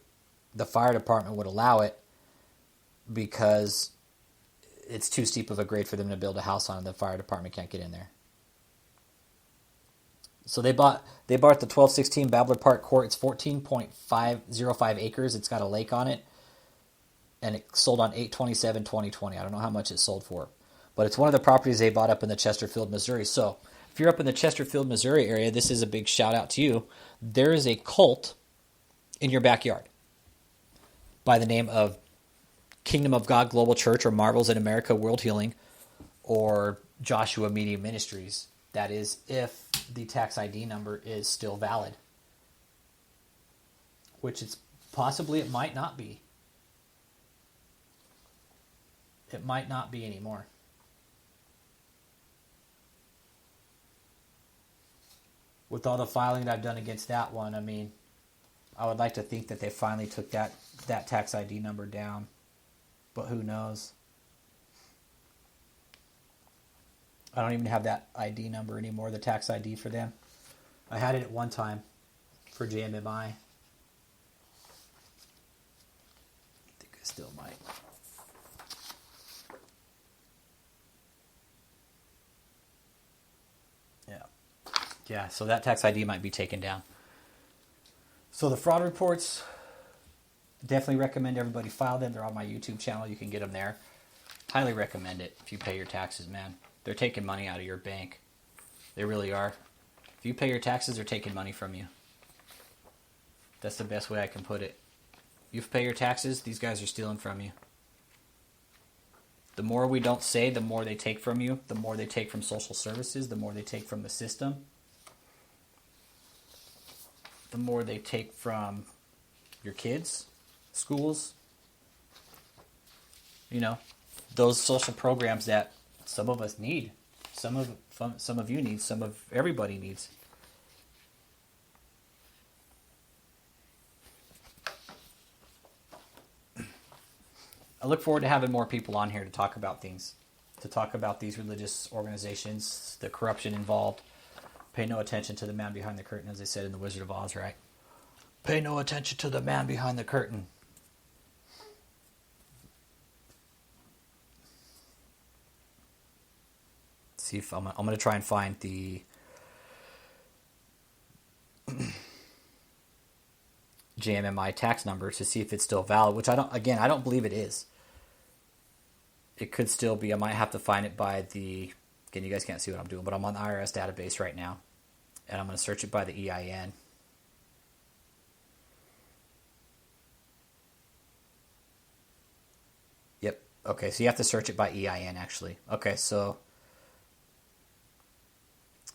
fire department would allow it because it's too steep of a grade for them to build a house on. The fire department can't get in there. So they bought the 1216 Babbler Park Court. It's 14.505 acres. It's got a lake on it. And it sold on 8/27/2020. I don't know how much it sold for. But it's one of the properties they bought up in the Chesterfield, Missouri. So if you're up in the Chesterfield, Missouri area, this is a big shout out to you. There is a cult in your backyard by the name of Kingdom of God Global Church or Marvels in America World Healing or Joshua Media Ministries. That is if the tax ID number is still valid. Which it's possibly it might not be. It might not be anymore. With all the filing that I've done against that one, I mean, I would like to think that they finally took that tax ID number down. But who knows? I don't even have that ID number anymore, the tax ID for them. I had it at one time for JMMI. I think I still might. Yeah, so that tax ID might be taken down. So the fraud reports, definitely recommend everybody file them. They're on my YouTube channel. You can get them there. Highly recommend it if you pay your taxes, man. They're taking money out of your bank. They really are. If you pay your taxes, they're taking money from you. That's the best way I can put it. You pay your taxes, these guys are stealing from you. The more we don't say, the more they take from you, the more they take from social services, the more they take from the system, the more they take from your kids, schools, those social programs that some of us need, some of you need, some of everybody needs. I look forward to having more people on here to talk about things, to talk about these religious organizations, the corruption involved. Pay no attention to the man behind the curtain, as they said in The Wizard of Oz, right? Pay no attention to the man behind the curtain. See if I'm going to try and find the JMMI tax number to see if it's still valid, which I don't believe it is. It could still be. I might have to find it by again, you guys can't see what I'm doing, but I'm on the IRS database right now, and I'm going to search it by the EIN. Yep. Okay, so you have to search it by EIN, actually. Okay, so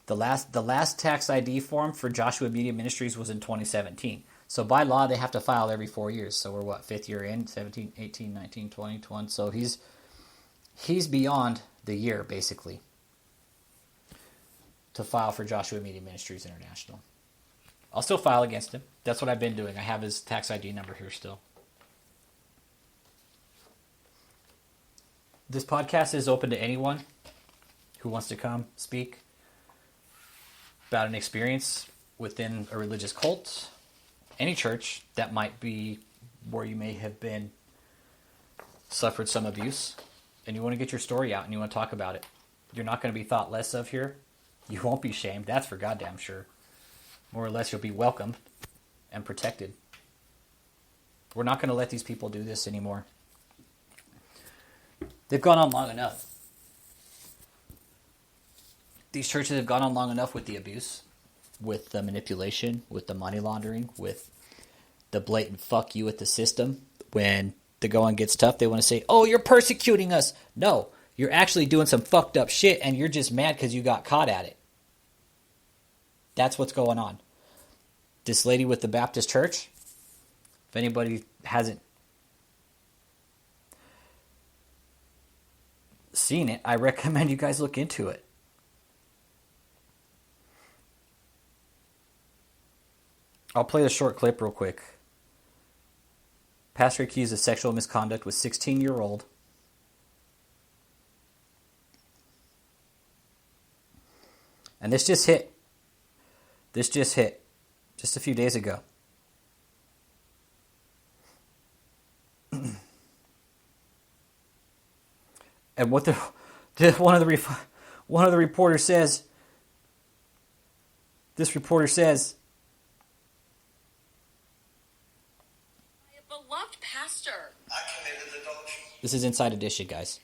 the last tax ID form for Joshua Media Ministries was in 2017. So by law, they have to file every 4 years. So we're, 5th year in, 17, 18, 19, 20, 21. So he's beyond the year, basically, to file for Joshua Media Ministries International. I'll still file against him. That's what I've been doing. I have his tax ID number here still. This podcast is open to anyone who wants to come speak about an experience within a religious cult, any church that might be where you may have been suffered some abuse, and you want to get your story out and you want to talk about it. You're not going to be thought less of here. You won't be shamed. That's for goddamn sure. More or less, you'll be welcomed and protected. We're not going to let these people do this anymore. They've gone on long enough. These churches have gone on long enough with the abuse, with the manipulation, with the money laundering, with the blatant fuck you at the system. When the going gets tough, they want to say, oh, you're persecuting us. No, you're actually doing some fucked up shit and you're just mad because you got caught at it. That's what's going on. This lady with the Baptist church, if anybody hasn't seen it, I recommend you guys look into it. I'll play the short clip real quick. Pastor accused of sexual misconduct with 16-year-old. And this just hit. Just a few days ago. And what one of the reporters says. This reporter says, beloved pastor. I committed adultery. This is Inside Edition, guys.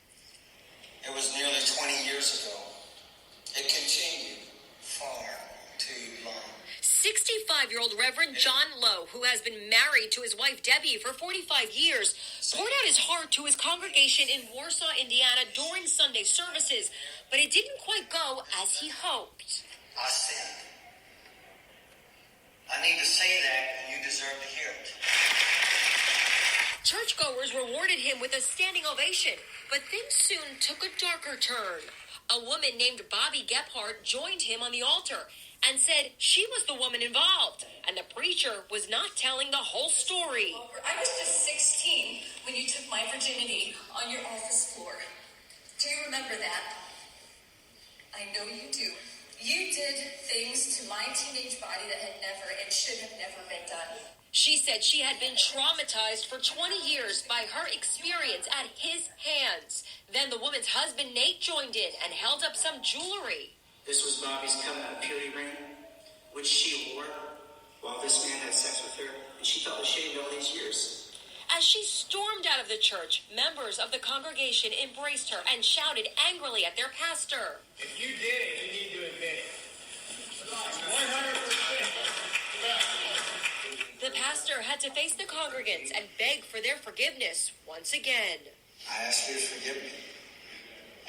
It was nearly 20 years ago. It continued far too long. 65-year-old Reverend John Lowe, who has been married to his wife Debbie for 45 years, poured out his heart to his congregation in Warsaw, Indiana during Sunday services, but it didn't quite go as he hoped. I sinned. I need to say that, and you deserve to hear it. Churchgoers rewarded him with a standing ovation, but things soon took a darker turn. A woman named Bobby Gephardt joined him on the altar and said she was the woman involved, and the preacher was not telling the whole story. I was just 16 when you took my virginity on your office floor. Do you remember that? I know you do. You did things to my teenage body that had never and should have never been done. She said she had been traumatized for 20 years by her experience at his hands. Then the woman's husband, Nate, joined in and held up some jewelry. This was Bobby's come-out purity ring, which she wore while this man had sex with her, and she felt ashamed all these years. As she stormed out of the church, members of the congregation embraced her and shouted angrily at their pastor. If you did it, you need to admit it. 100%. The pastor had to face the congregants and beg for their forgiveness once again. I ask you to forgive me.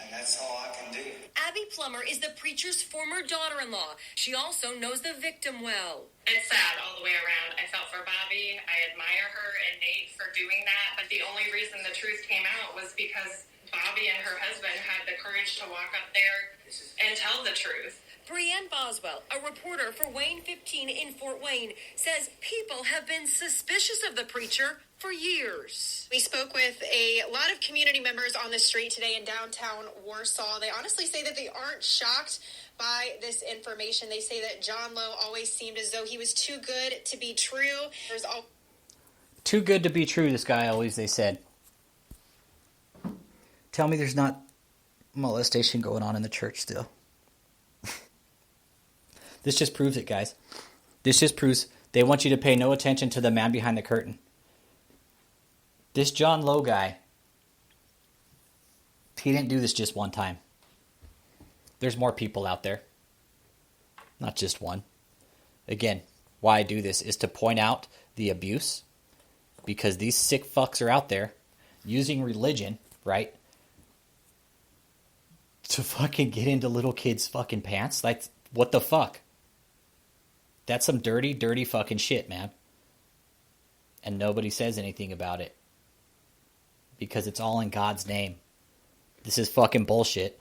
and that's all I can do. Abby Plummer is the preacher's former daughter-in-law. She also knows the victim well. It's sad all the way around. I felt for Bobby. I admire her and Nate for doing that. But the only reason the truth came out was because Bobby and her husband had the courage to walk up there and tell the truth. Brianne Boswell, a reporter for Wayne 15 in Fort Wayne, says people have been suspicious of the preacher for years. We spoke with a lot of community members on the street today in downtown Warsaw. They honestly say that they aren't shocked by this information. They say that John Lowe always seemed as though he was too good to be true. Too good to be true, this guy always, they said. Tell me there's not molestation going on in the church still. This just proves it, guys. This just proves they want you to pay no attention to the man behind the curtain. This John Lowe guy, he didn't do this just one time. There's more people out there. Not just one. Again, why I do this is to point out the abuse, because these sick fucks are out there using religion, right, to fucking get into little kids' fucking pants. Like, what the fuck? That's some dirty, dirty fucking shit, man. And nobody says anything about it. Because it's all in God's name. This is fucking bullshit.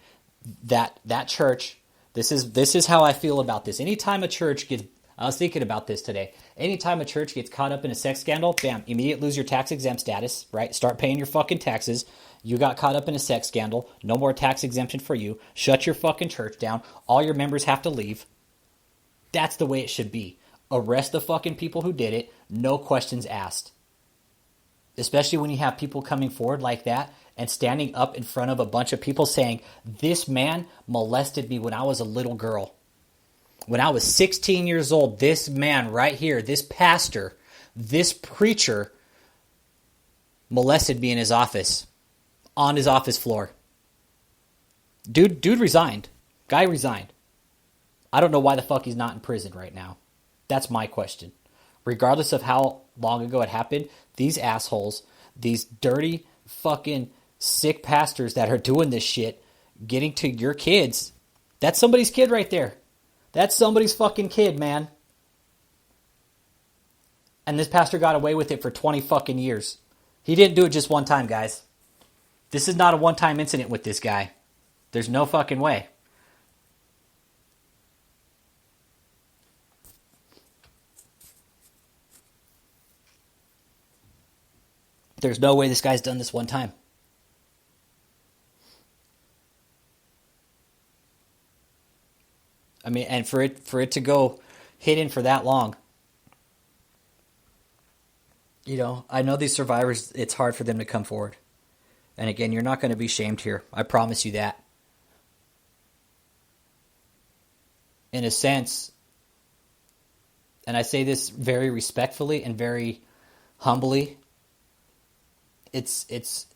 That church, this is how I feel about this. Anytime a church gets, I was thinking about this today. Anytime a church gets caught up in a sex scandal, bam, immediate lose your tax exempt status, right? Start paying your fucking taxes. You got caught up in a sex scandal. No more tax exemption for you. Shut your fucking church down. All your members have to leave. That's the way it should be. Arrest the fucking people who did it. No questions asked. Especially when you have people coming forward like that and standing up in front of a bunch of people saying, this man molested me when I was a little girl. When I was 16 years old, this man right here, this pastor, this preacher molested me in his office. On his office floor. Dude resigned. Guy resigned. I don't know why the fuck he's not in prison right now. That's my question. Regardless of how long ago it happened, these assholes, these dirty fucking sick pastors that are doing this shit, getting to your kids, that's somebody's kid right there. That's somebody's fucking kid, man. And this pastor got away with it for 20 fucking years. He didn't do it just one time, guys. This is not a one-time incident with this guy. There's no fucking way. There's no way this guy's done this one time. I mean, and for it to go hidden for that long. You know, I know these survivors, it's hard for them to come forward. And again, you're not going to be shamed here. I promise you that. In a sense, and I say this very respectfully and very humbly, it's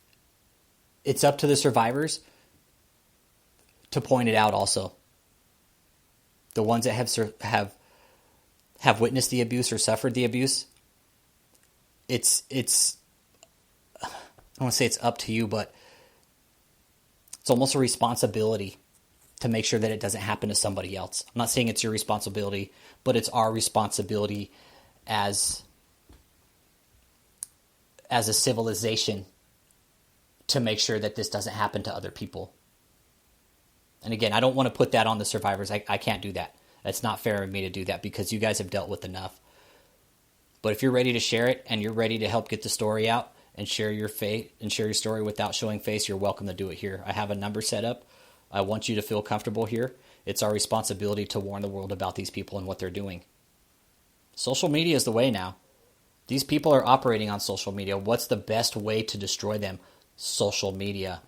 up to the survivors to point it out also. The ones that have witnessed the abuse or suffered the abuse, it's I don't want to say it's up to you, but it's almost a responsibility to make sure that it doesn't happen to somebody else. I'm not saying it's your responsibility, but it's our responsibility as a civilization to make sure that this doesn't happen to other people. And again, I don't want to put that on the survivors. I can't do that. It's not fair of me to do that because you guys have dealt with enough. But if you're ready to share it and you're ready to help get the story out and share your faith and share your story without showing face, you're welcome to do it here. I have a number set up. I want you to feel comfortable here. It's our responsibility to warn the world about these people and what they're doing. Social media is the way now. These people are operating on social media. What's the best way to destroy them? Social media.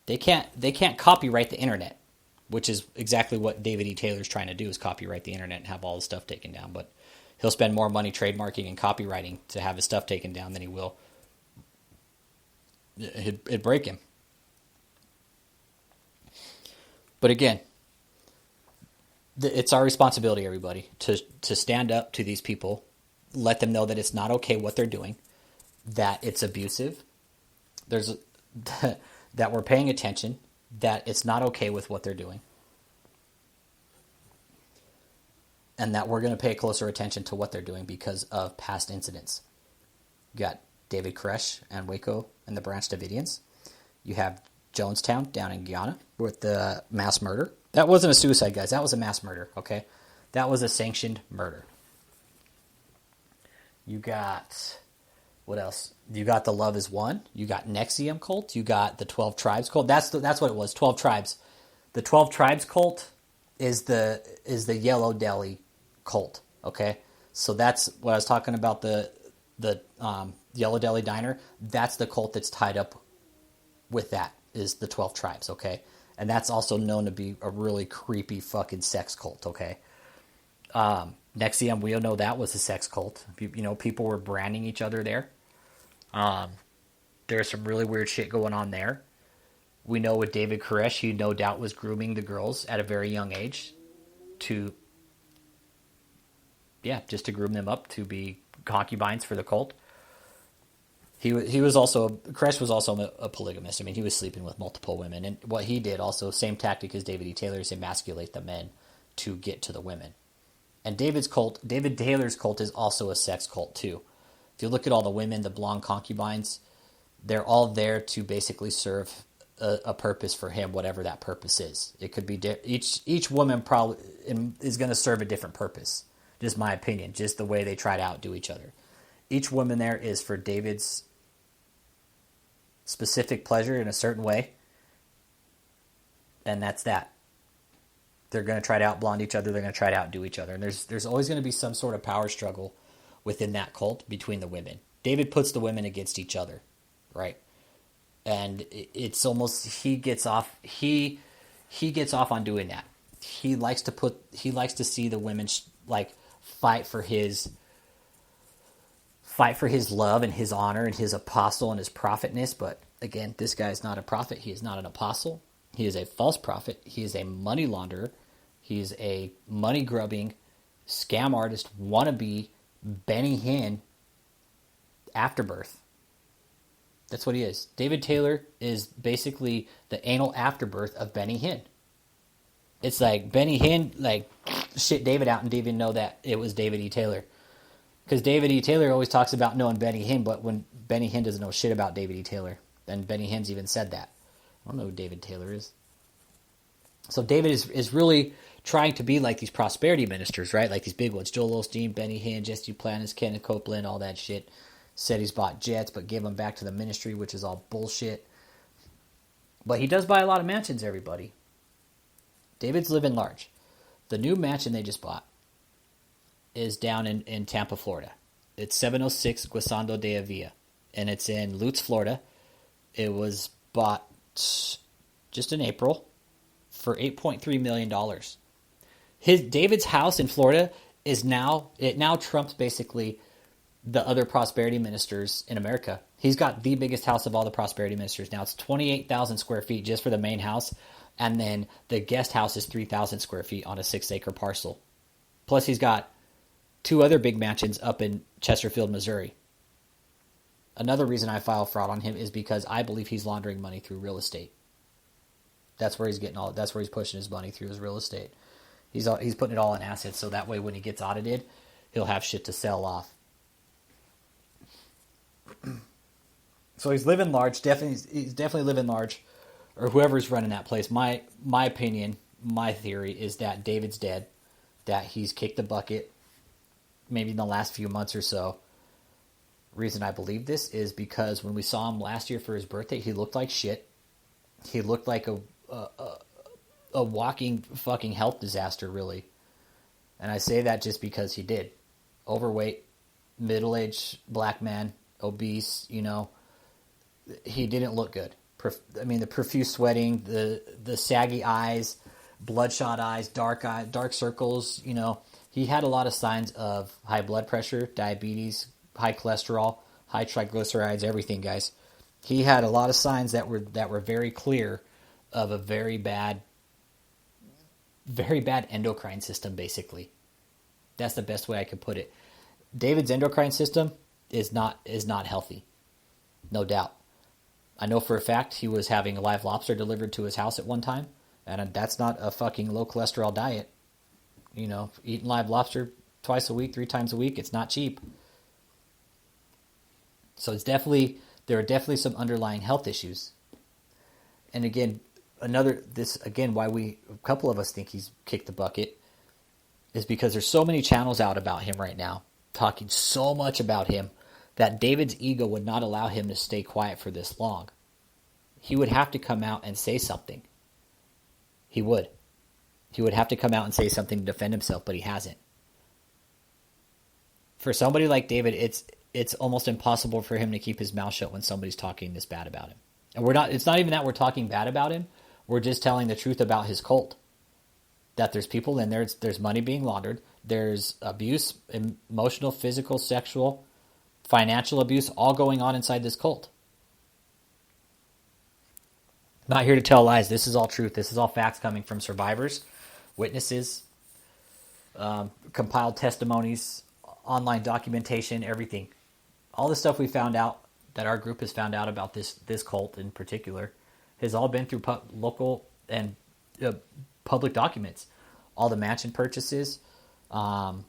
They can't copyright the internet, which is exactly what David E. Taylor's trying to do, is copyright the internet and have all the stuff taken down. But he'll spend more money trademarking and copywriting to have his stuff taken down than he will. It'd break him. But again, it's our responsibility, everybody, to stand up to these people, let them know that it's not okay what they're doing, that it's abusive. that we're paying attention, that it's not okay with what they're doing, and that we're going to pay closer attention to what they're doing because of past incidents. You got David Koresh and Waco and the Branch Davidians. You have Jonestown down in Guyana with the mass murder. That wasn't a suicide, guys. That was a mass murder, okay? That was a sanctioned murder. You got, what else? You got the Love is One. You got NXIVM cult. You got the 12 Tribes cult. That's what it was, 12 Tribes. The 12 Tribes cult is the Yellow Deli cult, okay? So that's what I was talking about, the Yellow Deli Diner. That's the cult that's tied up with that, is the 12 Tribes, okay? And that's also known to be a really creepy fucking sex cult, okay? NXIVM, we all know that was a sex cult. You know, people were branding each other there. There's some really weird shit going on there. We know with David Koresh, he no doubt was grooming the girls at a very young age just to groom them up to be concubines for the cult. Koresh was also a polygamist. I mean, he was sleeping with multiple women. And what he did also, same tactic as David Taylor, is emasculate the men to get to the women. And David Taylor's cult is also a sex cult too. If you look at all the women, the blonde concubines, they're all there to basically serve a purpose for him, whatever that purpose is. It could be each woman probably is going to serve a different purpose. Just my opinion, just the way they try to outdo each other. Each woman there is for David's specific pleasure in a certain way, and that's that. They're going to try to outblonde each other. They're going to try to outdo each other, and there's always going to be some sort of power struggle within that cult between the women. David puts the women against each other, right? And it's almost he gets off on doing that. He likes to see the women fight for his love and his honor and his apostle and his prophetness. But again, this guy is not a prophet. He is not an apostle. He is a false prophet. He is a money launderer. He is a money grubbing scam artist wannabe Benny Hinn afterbirth. That's what he is. David Taylor is basically the anal afterbirth of Benny Hinn. It's like Benny Hinn shit David out and didn't even know that it was David E. Taylor. Because David E. Taylor always talks about knowing Benny Hinn, but when Benny Hinn doesn't know shit about David E. Taylor, then Benny Hinn's even said that. I don't know who David Taylor is. So David is really trying to be like these prosperity ministers, right? Like these big ones. Joel Osteen, Benny Hinn, Jesse Duplantis, Kenneth Copeland, all that shit. Said he's bought jets, but gave them back to the ministry, which is all bullshit. But he does buy a lot of mansions, everybody. David's living large. The new mansion they just bought is down in Tampa, Florida. It's 706 Guisando de Avila, and it's in Lutz, Florida. It was bought just in April for $8.3 million. David's house in Florida now trumps basically the other prosperity ministers in America. He's got the biggest house of all the prosperity ministers. Now it's 28,000 square feet just for the main house, and then the guest house is 3,000 square feet on a 6-acre parcel. Plus he's got 2 other big mansions up in Chesterfield, Missouri. Another reason I file fraud on him is because I believe he's laundering money through real estate. That's where he's that's where he's pushing his money through, his real estate. He's putting it all in assets, so that way when he gets audited, he'll have shit to sell off. So he's living large. He's definitely living large, or whoever's running that place. My opinion, my theory is that David's dead, that he's kicked the bucket, maybe in the last few months or so. Reason I believe this is because when we saw him last year for his birthday, he looked like shit. He looked like a walking fucking health disaster, really. And I say that just because he did. Overweight, middle-aged black man, obese, he didn't look good. The profuse sweating, the saggy eyes, bloodshot eyes, dark circles, he had a lot of signs of high blood pressure, diabetes, high cholesterol, high triglycerides, everything, guys. He had a lot of signs that were very clear of a very bad endocrine system, basically. That's the best way I could put it. David's endocrine system is not healthy. No doubt. I know for a fact he was having a live lobster delivered to his house at one time, and that's not a fucking low cholesterol diet. You know, eating live lobster twice a week, 3 times a week, it's not cheap. So there are definitely some underlying health issues. And again, why a couple of us think he's kicked the bucket is because there's so many channels out about him right now, talking so much about him, that David's ego would not allow him to stay quiet for this long. He would have to come out and say something. He would. He would have to come out and say something to defend himself, but he hasn't. For somebody like David, it's almost impossible for him to keep his mouth shut when somebody's talking this bad about him. And it's not even that we're talking bad about him. We're just telling the truth about his cult. That there's people in there, there's money being laundered, there's abuse, emotional, physical, sexual, financial abuse, all going on inside this cult. I'm not here to tell lies. This is all truth. This is all facts coming from survivors, witnesses, compiled testimonies, online documentation, everything. All the stuff we found out, that our group has found out about this cult in particular, has all been through local and public documents. All the mansion purchases, all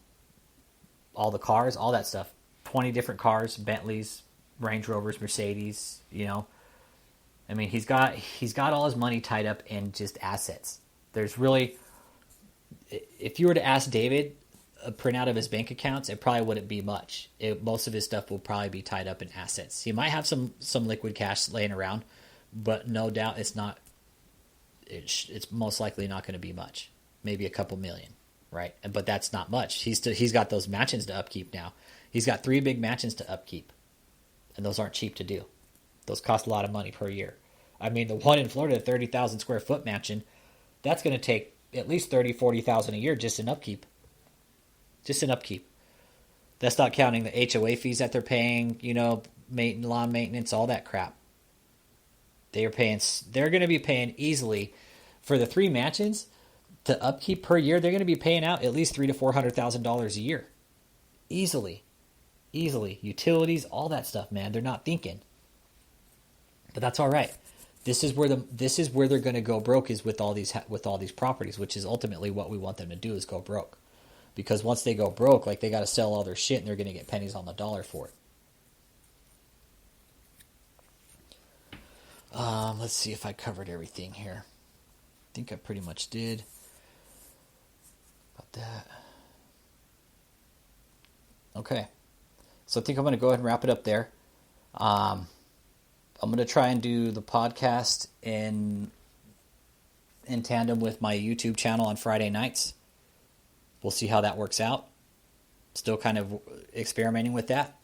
the cars, all that stuff. 20 different cars, Bentleys, Range Rovers, Mercedes, you know. I mean, he's got all his money tied up in just assets. There's really, if you were to ask David a printout of his bank accounts, it probably wouldn't be much. Most of his stuff will probably be tied up in assets. He might have some liquid cash laying around, but no doubt it's most likely not going to be much. Maybe a couple million, right? But that's not much. He's got those mansions to upkeep now. He's got 3 big mansions to upkeep, and those aren't cheap to do. Those cost a lot of money per year. I mean, the one in Florida, 30,000 square foot mansion, that's going to take at least $30,000-$40,000 a year just in upkeep. Just in upkeep. That's not counting the HOA fees that they're paying, you know, lawn maintenance, all that crap. They're going to be paying easily for the 3 mansions to upkeep per year. They're going to be paying out at least $300,000 to $400,000 a year, easily. Utilities, all that stuff, man. They're not thinking, but that's all right. This is where they're going to go broke, is with all these properties, which is ultimately what we want them to do, is go broke. Because once they go broke, like, they got to sell all their shit, and they're going to get pennies on the dollar for it. Let's see if I covered everything here. I think I pretty much did about that. Okay. So I think I'm going to go ahead and wrap it up there. I'm going to try and do the podcast in tandem with my YouTube channel on Friday nights. We'll see how that works out. Still kind of experimenting with that.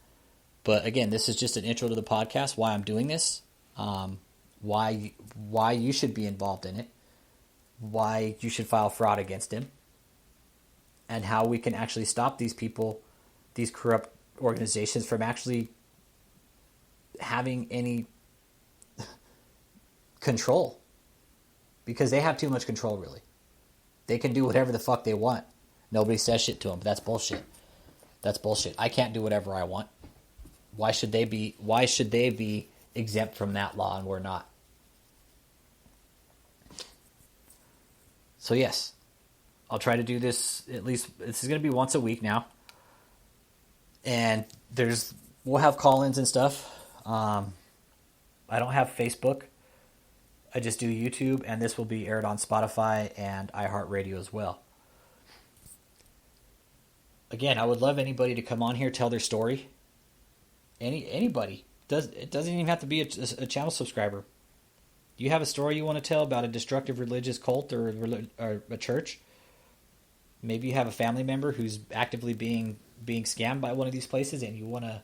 But again, this is just an intro to the podcast, why I'm doing this, why you should be involved in it, why you should file fraud against him, and how we can actually stop these people, these corrupt organizations, from actually having any control. Because they have too much control, really. They can do whatever the fuck they want. Nobody says shit to them, but that's bullshit. That's bullshit. I can't do whatever I want. Why should they be exempt from that law and we're not? So yes, I'll try to do this, at least this is going to be once a week now. And we'll have call-ins and stuff. I don't have Facebook. I just do YouTube, and this will be aired on Spotify and iHeartRadio as well. Again, I would love anybody to come on here, tell their story. Anybody. It doesn't even have to be a channel subscriber. Do you have a story you want to tell about a destructive religious cult or a church? Maybe you have a family member who's actively being scammed by one of these places, and you want to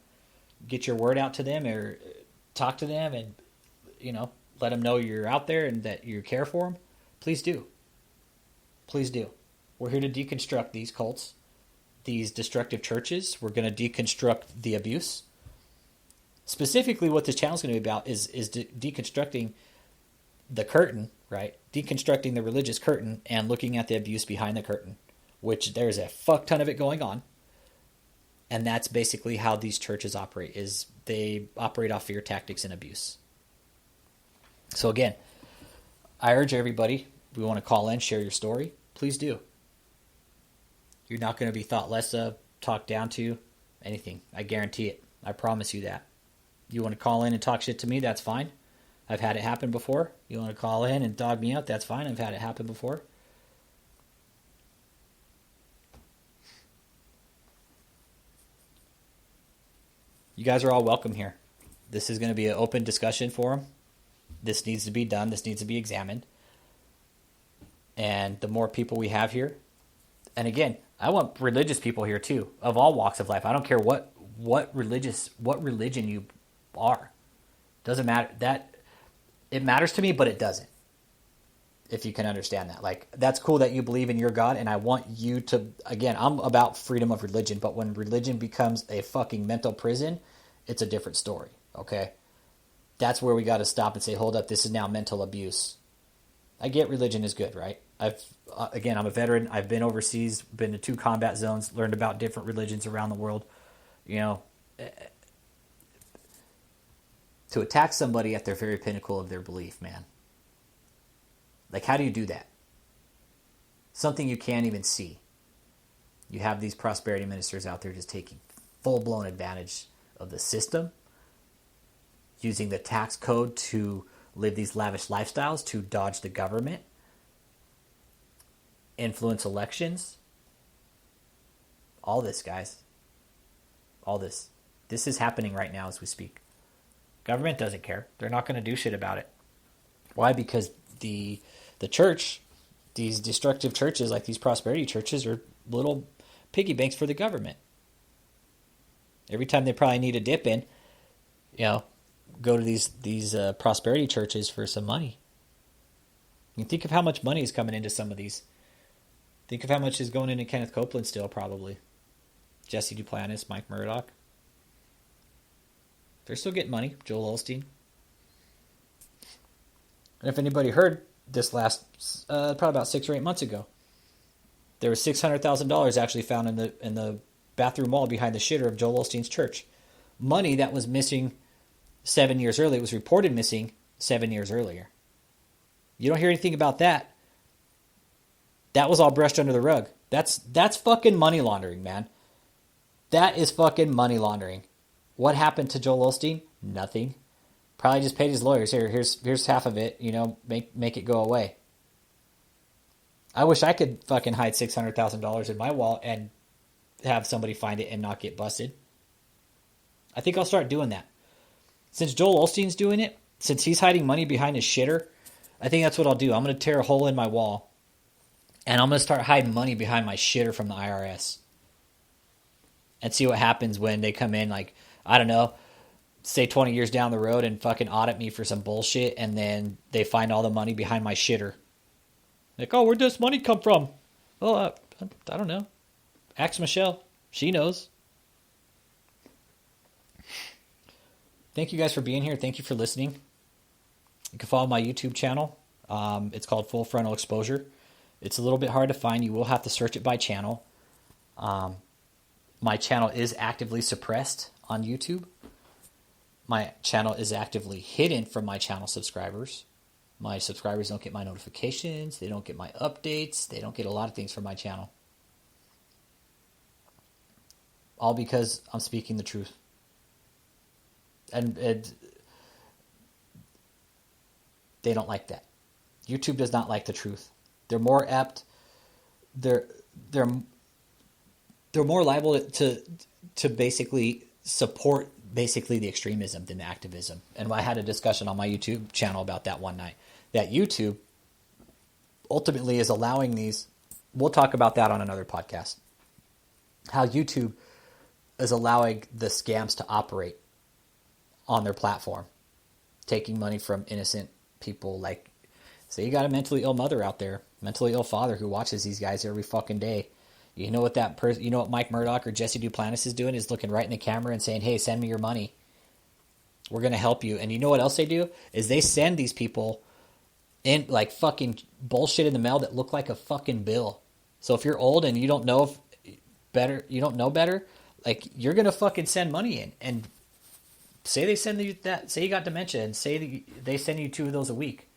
get your word out to them or talk to them and, you know, let them know you're out there and that you care for them. Please do. Please do. We're here to deconstruct these cults, these destructive churches. We're going to deconstruct the abuse. Specifically, what this channel is going to be about is deconstructing the curtain, right? Deconstructing the religious curtain and looking at the abuse behind the curtain, which there's a fuck ton of it going on. And that's basically how these churches operate, is they operate off fear tactics and abuse. So again, I urge everybody, if we want to call in, share your story, please do. You're not going to be thought less of, talked down to, anything. I guarantee it. I promise you that. You want to call in and talk shit to me, that's fine. I've had it happen before. You want to call in and dog me out, that's fine. I've had it happen before. You guys are all welcome here. This is going to be an open discussion forum. This needs to be done. This needs to be examined. And the more people we have here, and again, I want religious people here too, of all walks of life. I don't care what religion you are. Doesn't matter. That it matters to me, but it doesn't. If you can understand that. Like, that's cool that you believe in your God, and I want you to, again, I'm about freedom of religion, but when religion becomes a fucking mental prison, it's a different story, okay? That's where we got to stop and say, hold up, this is now mental abuse. I get religion is good, right? I'm a veteran. I've been overseas, been to 2 combat zones, learned about different religions around the world. You know, to attack somebody at their very pinnacle of their belief, man. Like, how do you do that? Something you can't even see. You have these prosperity ministers out there just taking full-blown advantage of the system, using the tax code to live these lavish lifestyles, to dodge the government, influence elections. All this, guys. All this. This is happening right now as we speak. Government doesn't care. They're not going to do shit about it. Why? Because the church, these destructive churches like these prosperity churches, are little piggy banks for the government. Every time they probably need a dip in, you know, go to these prosperity churches for some money. You think of how much money is coming into some of these. Think of how much is going into Kenneth Copeland still, probably. Jesse Duplantis, Mike Murdoch. They're still getting money. Joel Osteen. And if anybody heard this last, probably about 6 or 8 months ago, there was $600,000 actually found in the bathroom wall behind the shitter of Joel Osteen's church. Money that was missing 7 years earlier. It was reported missing 7 years earlier. You don't hear anything about that. That was all brushed under the rug. That's fucking money laundering, man. That is fucking money laundering. What happened to Joel Osteen? Nothing. Probably just paid his lawyers. Here's half of it. You know, make it go away. I wish I could fucking hide $600,000 in my wall and have somebody find it and not get busted. I think I'll start doing that. Since Joel Osteen's doing it, since he's hiding money behind his shitter, I think that's what I'll do. I'm going to tear a hole in my wall, and I'm going to start hiding money behind my shitter from the IRS. And see what happens when they come in, like, I don't know, say 20 years down the road and fucking audit me for some bullshit, and then they find all the money behind my shitter. Like, oh, where'd this money come from? Oh, I don't know. Ask Michelle. She knows. Thank you guys for being here. Thank you for listening. You can follow my YouTube channel. It's called Full Frontal Exposure. It's a little bit hard to find. You will have to search it by channel. My channel is actively suppressed on YouTube. My channel is actively hidden from my channel subscribers. My subscribers don't get my notifications. They don't get my updates. They don't get a lot of things from my channel. All because I'm speaking the truth. And they don't like that. YouTube does not like the truth. They're more apt. They're more liable to basically support basically the extremism than the activism. And I had a discussion on my YouTube channel about that one night. That YouTube ultimately is allowing these. We'll talk about that on another podcast. How YouTube is allowing the scams to operate on their platform, taking money from innocent people. Like, say you got a mentally ill mother out there, mentally ill father who watches these guys every fucking day. You know what that person, you know what Mike Murdoch or Jesse Duplantis is doing, is looking right in the camera and saying, "Hey, send me your money. We're going to help you." And you know what else they do? Is they send these people in like fucking bullshit in the mail that look like a fucking bill. So if you're old and you don't know better, like, you're going to fucking send money in and say they send you that, say you got dementia, and say that they send you 2 of those a week,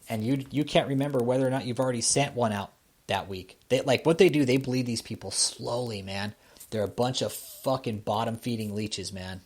and you can't remember whether or not you've already sent one out that week. They, like, what they do, they bleed these people slowly, man. They're a bunch of fucking bottom-feeding leeches, man.